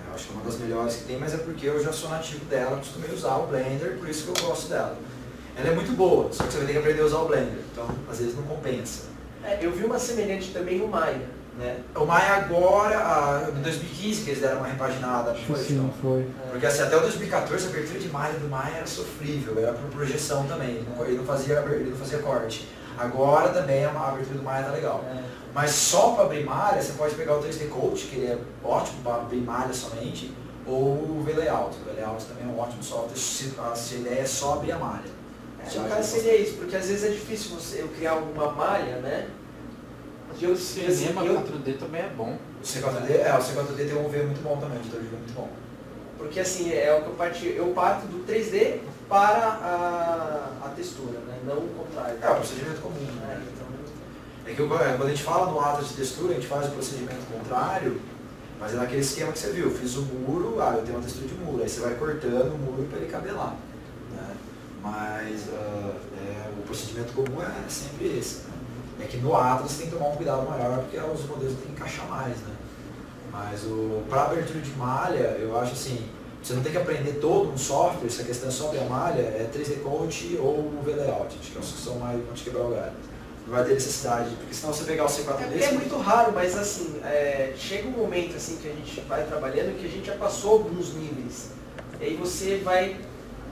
Eu acho que é uma das melhores que tem, mas é porque eu já sou nativo dela, costumei usar o Blender, por isso que eu gosto dela. Ela é muito boa, só que você vai ter que aprender a usar o Blender, então às vezes não compensa. Eu vi uma semelhante também no Maya, né? O Maya agora, em 2015, que eles deram uma repaginada, não foi? Sim, foi. Porque assim, até o 2014 a abertura de malha do Maya era sofrível, era por projeção também, ele não fazia corte. Agora também a abertura do Maya tá legal. Mas só para abrir malha, você pode pegar o 3D Coach, que ele é ótimo para abrir malha somente, ou o VLayout. O VLayout também é um ótimo software, se a ideia é só abrir a malha. No caso seria isso, porque às vezes é difícil eu criar uma malha, né? O cinema 4D também é bom. O C4D tem um UV muito bom também, o editor de UV muito bom. Porque assim, é o que eu parto do 3D para a textura, né? Não o contrário. É o procedimento comum, né? É que quando a gente fala do Atlas de textura, a gente faz o procedimento contrário, mas é naquele esquema que você viu. Eu fiz o muro, eu tenho uma textura de muro, aí você vai cortando o muro para ele caber lá. Né? Mas o procedimento comum é sempre esse. Né? É que no Atlas você tem que tomar um cuidado maior, porque os modelos têm que encaixar mais. Né? Mas para abertura de malha, eu acho assim, você não tem que aprender todo um software, se a questão é só abrir a malha, é 3D Coach ou o VLayout, acho que são mais para te quebrar o galho. Não vai ter necessidade, porque senão você pegar o C4D... É muito raro, mas assim, chega um momento assim que a gente vai trabalhando que a gente já passou alguns níveis. E aí você vai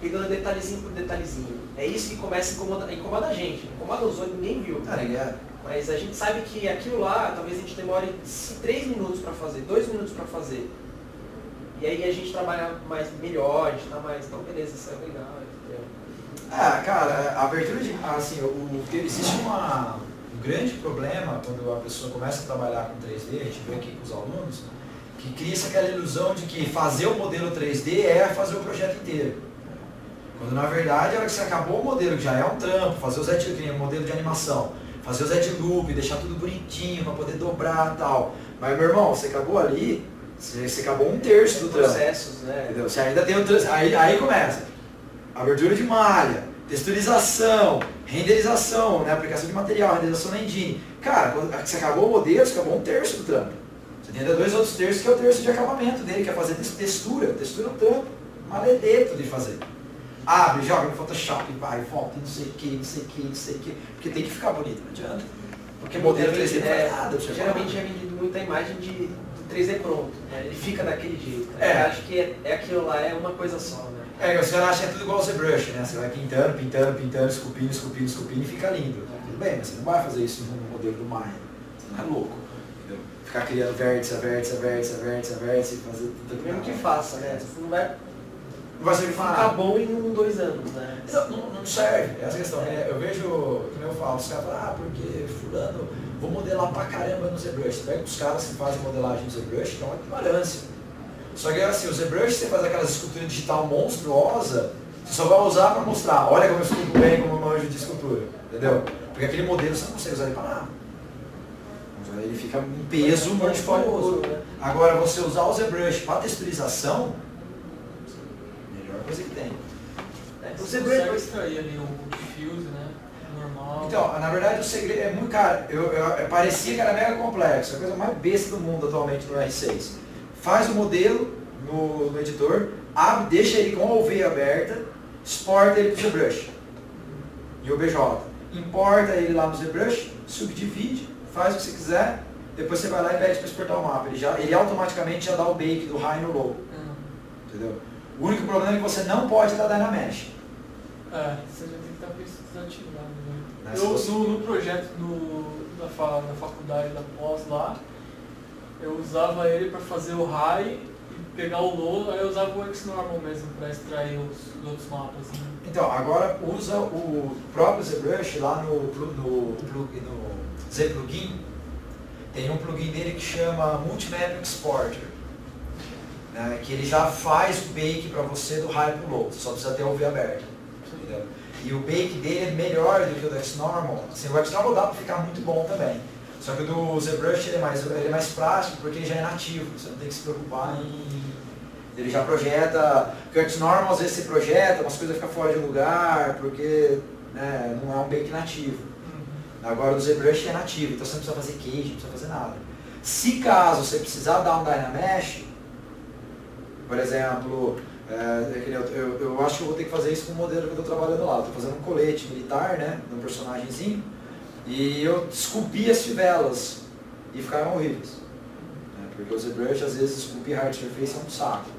pegando detalhezinho por detalhezinho. É isso que começa a incomodar a gente. Incomoda os olhos, ninguém viu. Mas a gente sabe que aquilo lá, talvez a gente demore 3 minutos para fazer, 2 minutos para fazer. E aí a gente trabalha melhor, a gente tá mais... Então beleza, isso é legal, entendeu? Cara, a abertura de... Assim, existe um grande problema quando a pessoa começa a trabalhar com 3D, a gente vê aqui com os alunos, que cria-se aquela ilusão de que fazer o modelo 3D é fazer o projeto inteiro. Quando na verdade, a hora que você acabou o modelo, que já é um trampo, fazer o modelo de animação, fazer o Z Loop, deixar tudo bonitinho para poder dobrar e tal. Mas meu irmão, você acabou ali, você acabou 1/3 do trampo. Processos, né? Entendeu? Você ainda tem aí começa. Abertura de malha, texturização, renderização, né? Aplicação de material, renderização na engine. Cara, quando você acabou o modelo, você acabou 1/3 do trampo. Você tem ainda 2 outros terços que é o terço de acabamento dele, que é fazer textura. Textura é um trampo, maledeto de fazer. abre, joga no Photoshop, vai, volta, não sei o que, não sei o que, não sei o que, porque tem que ficar bonito, não adianta. Porque modelo 3D não faz nada. Geralmente é vendido muita imagem de 3D pronto, né? Ele fica daquele jeito. É. Eu acho que aquilo lá é uma coisa só, né? Os caras acham que é tudo igual o ZBrush, né? Você vai pintando, pintando, pintando, esculpindo, esculpindo, esculpindo e fica lindo. Tudo bem, mas você não vai fazer isso no modelo do Maya. Você não é louco. Entendeu? Ficar criando vértice, vértice, vértice, vértice, vértice e fazer tudo. Mesmo que faça, né? Você não vai Não vai servir pra ficar nada. bom em 1, 2 anos, né? Não serve, essa questão. Eu vejo, como eu falo, os caras falam, porque fulano, vou modelar pra caramba no ZBrush. Você pega os caras que fazem modelagem no ZBrush, que é uma ignorância. Só que assim, o ZBrush, você faz aquelas esculturas digital monstruosa, você só vai usar para mostrar, olha como eu esculpo bem, como eu manjo de escultura, entendeu? Porque aquele modelo você não consegue usar ele para nada. Ele fica um peso monstruoso. Agora, você usar o ZBrush para texturização, melhor coisa que tem. Você consegue extrair ali o diffuse, né? Normal. Então, na verdade o segredo é muito caro. Parecia que era mega complexo, é a coisa mais besta do mundo atualmente no R6. Faz o modelo no editor, abre, deixa ele com a UV aberta, exporta ele para o ZBrush e o BJ. Importa ele lá no ZBrush, subdivide, faz o que você quiser, depois você vai lá e pede para exportar o mapa. Ele automaticamente já dá o bake do high no low. Entendeu? O único problema é que você não pode dar Dynamesh. Você já tem que estar com isso desativado. Né? No projeto da faculdade da pós lá, eu usava ele para fazer o high e pegar o low, aí eu usava o XNormal mesmo para extrair os outros mapas. Né? Então, agora usa o próprio ZBrush lá no ZPlugin, tem um plugin dele que chama Multimap Exporter, né, que ele já faz o bake para você do high para o low, você só precisa ter a UV aberta. Entendeu? E o bake dele é melhor do que o do XNormal. Assim, o XNormal dá para ficar muito bom também. Só que o do ZBrush ele é mais prático porque ele já é nativo, você não tem que se preocupar em... Ele já projeta, porque o XNormal às vezes você projeta, umas coisas ficam fora de lugar, porque né, não é um bake nativo. Agora o ZBrush é nativo, então você não precisa fazer cage, não precisa fazer nada. Se caso você precisar dar um Dynamesh, por exemplo, eu acho que eu vou ter que fazer isso com o modelo que eu estou trabalhando lá. Estou fazendo um colete militar, né, de um personagemzinho, e eu esculpi as fivelas e ficaram horríveis. Né, porque o ZBrush às vezes esculpir hard surface é um saco.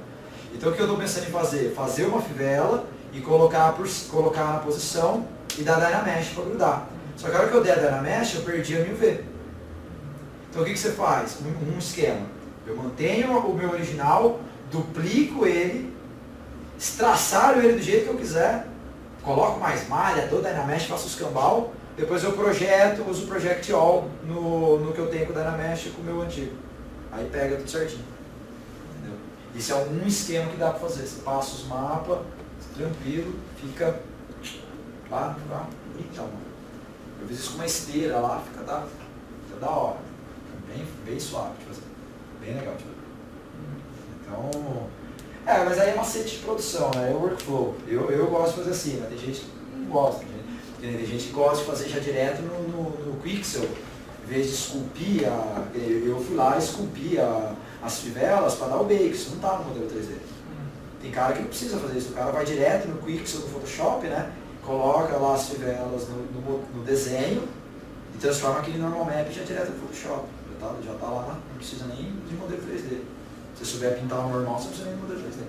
Então o que eu estou pensando em fazer? Fazer uma fivela e colocar na posição e dar Dynamesh para grudar. Só que a hora que eu der Dynamesh, eu perdi a minha UV. Então o que você faz? Um esquema. Eu mantenho o meu original, duplico ele, estraçalho ele do jeito que eu quiser, coloco mais malha, dou Dynamesh, faço os cambal, depois eu projeto, uso o Project All no que eu tenho com o Dynamesh e com o meu antigo. Aí pega tudo certinho. Entendeu? Isso é um esquema que dá para fazer. Você passa os mapas, tranquilo, fica lá, bonitão. Eu fiz isso com uma esteira lá, fica da hora. Fica bem suave de fazer. Bem legal de fazer. Então, mas aí é macete de produção, né? É o workflow. Eu gosto de fazer assim, mas tem gente que não gosta. Tem gente que gosta de fazer já direto no Quixel, em vez de esculpir, eu fui lá e esculpi as fivelas para dar o bake, isso não está no modelo 3D. Tem cara que não precisa fazer isso, o cara vai direto no Quixel do Photoshop, né? Coloca lá as fivelas no desenho e transforma aquele normal map já direto no Photoshop. Já tá lá, não precisa nem de modelo 3D. Se você souber pintar o normal, você não precisa nem de modelo 3D.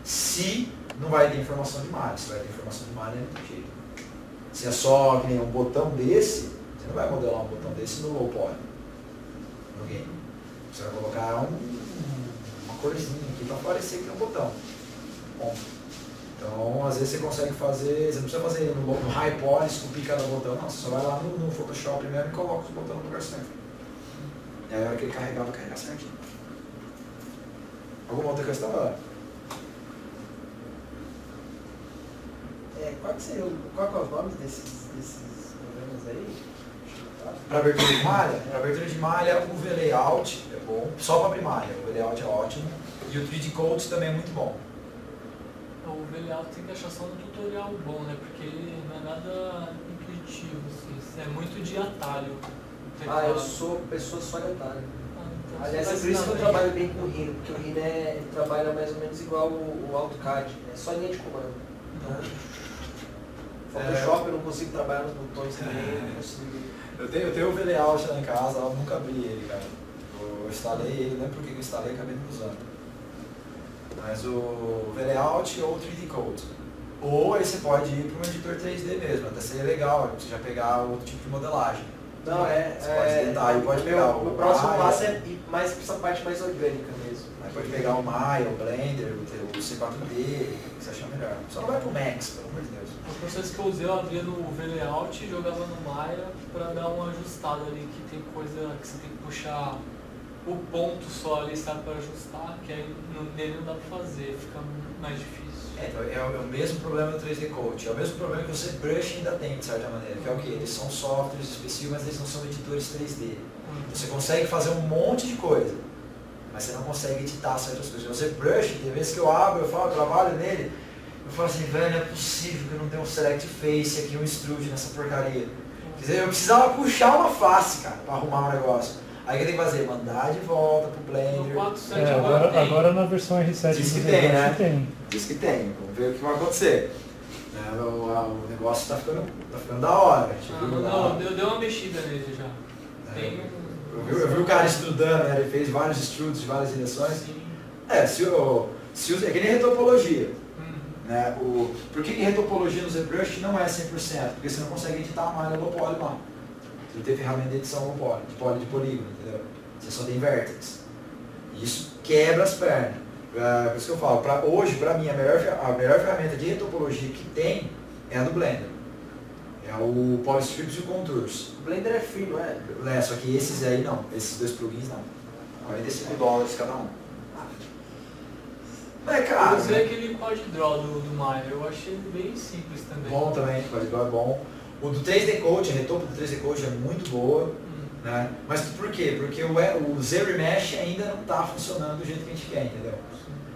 Se não vai ter informação de malha, se vai ter informação de malha, é do jeito. Se é só que nem um botão desse, você não vai modelar um botão desse no low poly, no game. Você vai colocar uma corzinha aqui para parecer que é um botão. Bom. Então, às vezes você consegue fazer, você não precisa fazer no high poly, esculpir cada botão, não, você só vai lá no Photoshop primeiro e coloca os botões no lugar certo. E aí a hora que ele carregar, vai carregar certinho. Alguma outra questão, galera? Qual que é os nomes desses programas aí? Para abertura de malha? Para abertura de malha, o UV Layout é bom, só para abrir malha, o UV Layout é ótimo. E o 3D Code também é muito bom. O layout tem que achar só um tutorial bom, né? Porque não é nada intuitivo, assim. É muito de atalho. Eu sou pessoa só de atalho. Aliás, é por isso que eu trabalho bem com o Rhino, porque o Rhino ele trabalha mais ou menos igual o AutoCAD, é só linha de comando. Então, Photoshop eu não consigo trabalhar nos botões também, eu não consigo. Eu tenho o VLayout lá em casa, eu nunca abri ele, cara. Eu instalei ele, não é porque eu instalei e acabei não usando. Mas o VLayout ou o 3D Code. Ou aí você pode ir para um editor 3D mesmo, até seria legal, você já pegar outro tipo de modelagem. Não, Você pode tentar, e pode pegar meu próximo passo é ir mais para essa parte mais orgânica mesmo. Aí pode pegar o Maya, o Blender, o C4D, o que você achar melhor. Só não vai pro Max, pelo amor de Deus. O processo que eu usei, eu abria no VLayout e jogava no Maya para dar uma ajustada ali, que tem coisa que você tem que puxar o ponto só ali, sabe, para ajustar, que aí nele não dá para fazer, fica mais difícil. É o mesmo problema do 3D Coach, é o mesmo problema que o ZBrush ainda tem, de certa maneira, que é o que? Eles são softwares específicos, mas eles não são editores 3D. Você consegue fazer um monte de coisa, mas você não consegue editar certas coisas. O ZBrush, tem vezes que eu abro, eu trabalho nele, eu falo assim, velho, não é possível que eu não tenha um Select Face aqui, um Extrude nessa porcaria. Quer dizer, eu precisava puxar uma face, cara, para arrumar um negócio. Aí o que tem que fazer? Mandar de volta pro Blender. Agora na versão R7 diz que do tem, né? tem. Diz que tem, vamos ver o que vai acontecer. O negócio tá ficando da hora. Deu uma mexida nele já. Tem eu vi o cara estudando, né? Ele fez vários estudos de várias direções. Sim. É que nem retopologia. Né? Por que retopologia no ZBrush não é 100%? Porque você não consegue editar a malha low poly lá. Você não tem ferramenta de edição low poly, de polígono, entendeu? Você só tem vertex. Isso quebra as pernas. Por isso que eu falo, hoje, para mim, a melhor ferramenta de retopologia que tem é a do Blender. É o Polyscripts e o Contours. O Blender é free, não é? Só que esses aí não, esses dois plugins não. $45 cada um. É caro. Eu usei né? aquele Quad Draw do Maya, eu achei ele bem simples também. Bom também, Quad Draw é bom. O do 3D Coach, a retopo do 3D Coach é muito boa. Né? Mas por quê? Porque o Zero Mesh ainda não está funcionando do jeito que a gente quer, entendeu?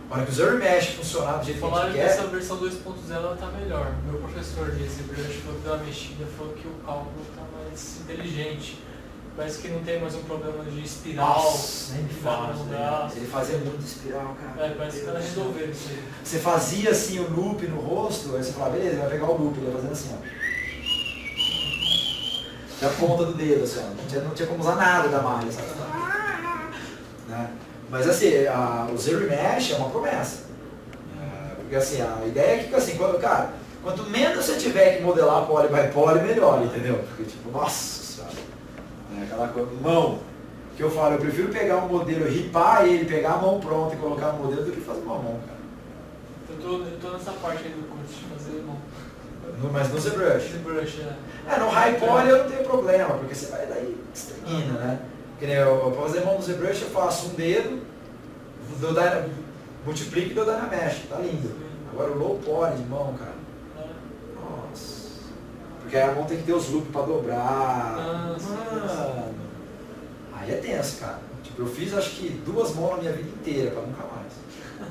Olha que o Zero Mesh funcionar do jeito que a Falaram gente que quer. essa versão 2.0 está melhor. Meu professor de ZBrush falou que deu uma mexida, falou que o cálculo está mais inteligente. Parece que não tem mais um problema de espiral. Nossa, nem me fala. Né? Ele fazia muito espiral, cara. Parece que ela resolveu isso aí. Você fazia assim o loop no rosto, aí você falava, beleza, vai pegar o loop, ele ia fazendo assim, ó. Da ponta do dedo, assim, ó. Não tinha como usar nada da malha, sabe? Né? Mas assim, o Zero Mesh é uma promessa. Porque assim, a ideia é que assim, quanto menos você tiver que modelar poly by poly, melhor, entendeu? Porque tipo, nossa senhora, aquela coisa, mão, que eu falo, eu prefiro pegar um modelo, ripar ele, pegar a mão pronta e colocar no modelo do que fazer uma mão, cara. Eu tô nessa parte aí do curso de fazer mão. Mas no ZBrush. ZBrush, no High Poly eu não tenho problema, porque você vai daí estreguina, né? Que nem eu, pra fazer mão no ZBrush eu faço um dedo, multiplico e dou Dynamesh, tá lindo. Agora o Low Poly de mão, cara. Nossa. Porque aí a mão tem que ter os loops pra dobrar. Mano. Aí é tenso, cara. Tipo, eu fiz acho que 2 mãos na minha vida inteira, pra nunca mais.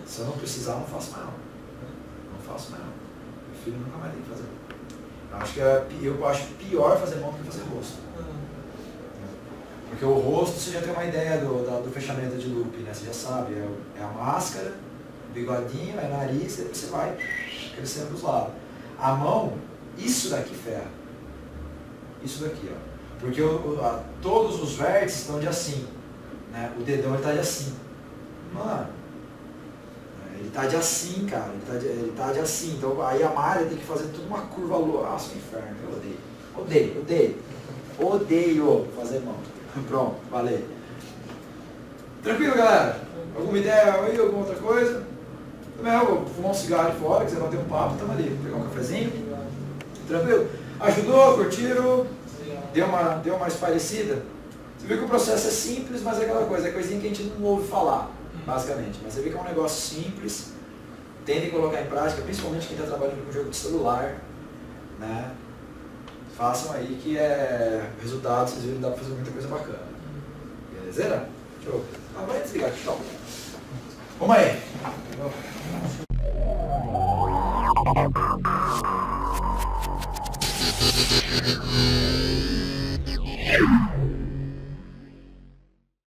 Se eu não precisar, eu não faço mais não. Não faço mais não. Meu filho nunca mais tem que fazer. Eu acho pior fazer mão do que fazer rosto. Porque o rosto você já tem uma ideia do fechamento de loop, né? Você já sabe, é a máscara, o bigodinho, é nariz, e depois você vai crescendo para os lados. A mão, isso daqui ferra. Isso daqui, ó. Porque todos os vértices estão de assim. Né? O dedão ele tá de assim. Mano, ele tá de assim, cara. Ele tá de assim. Então aí a malha tem que fazer tudo uma curva louca. Nossa, que inferno. Eu odeio fazer mão. Pronto, valeu. Tranquilo, galera? Alguma ideia aí, alguma outra coisa? Também eu vou fumar um cigarro de fora, quiser bater um papo, tamo ali. Vou pegar um cafezinho. Tranquilo? Ajudou? Curtiram? Deu uma esparecida? Você vê que o processo é simples, mas é aquela coisa, é coisinha que a gente não ouve falar, basicamente. Mas você vê que é um negócio simples, tentem colocar em prática, principalmente quem está trabalhando com jogo de celular, né? Façam aí que resultado, vocês viram, dá para fazer muita coisa bacana. Beleza? Show. Vai desligar aqui, tchau. Vamos aí.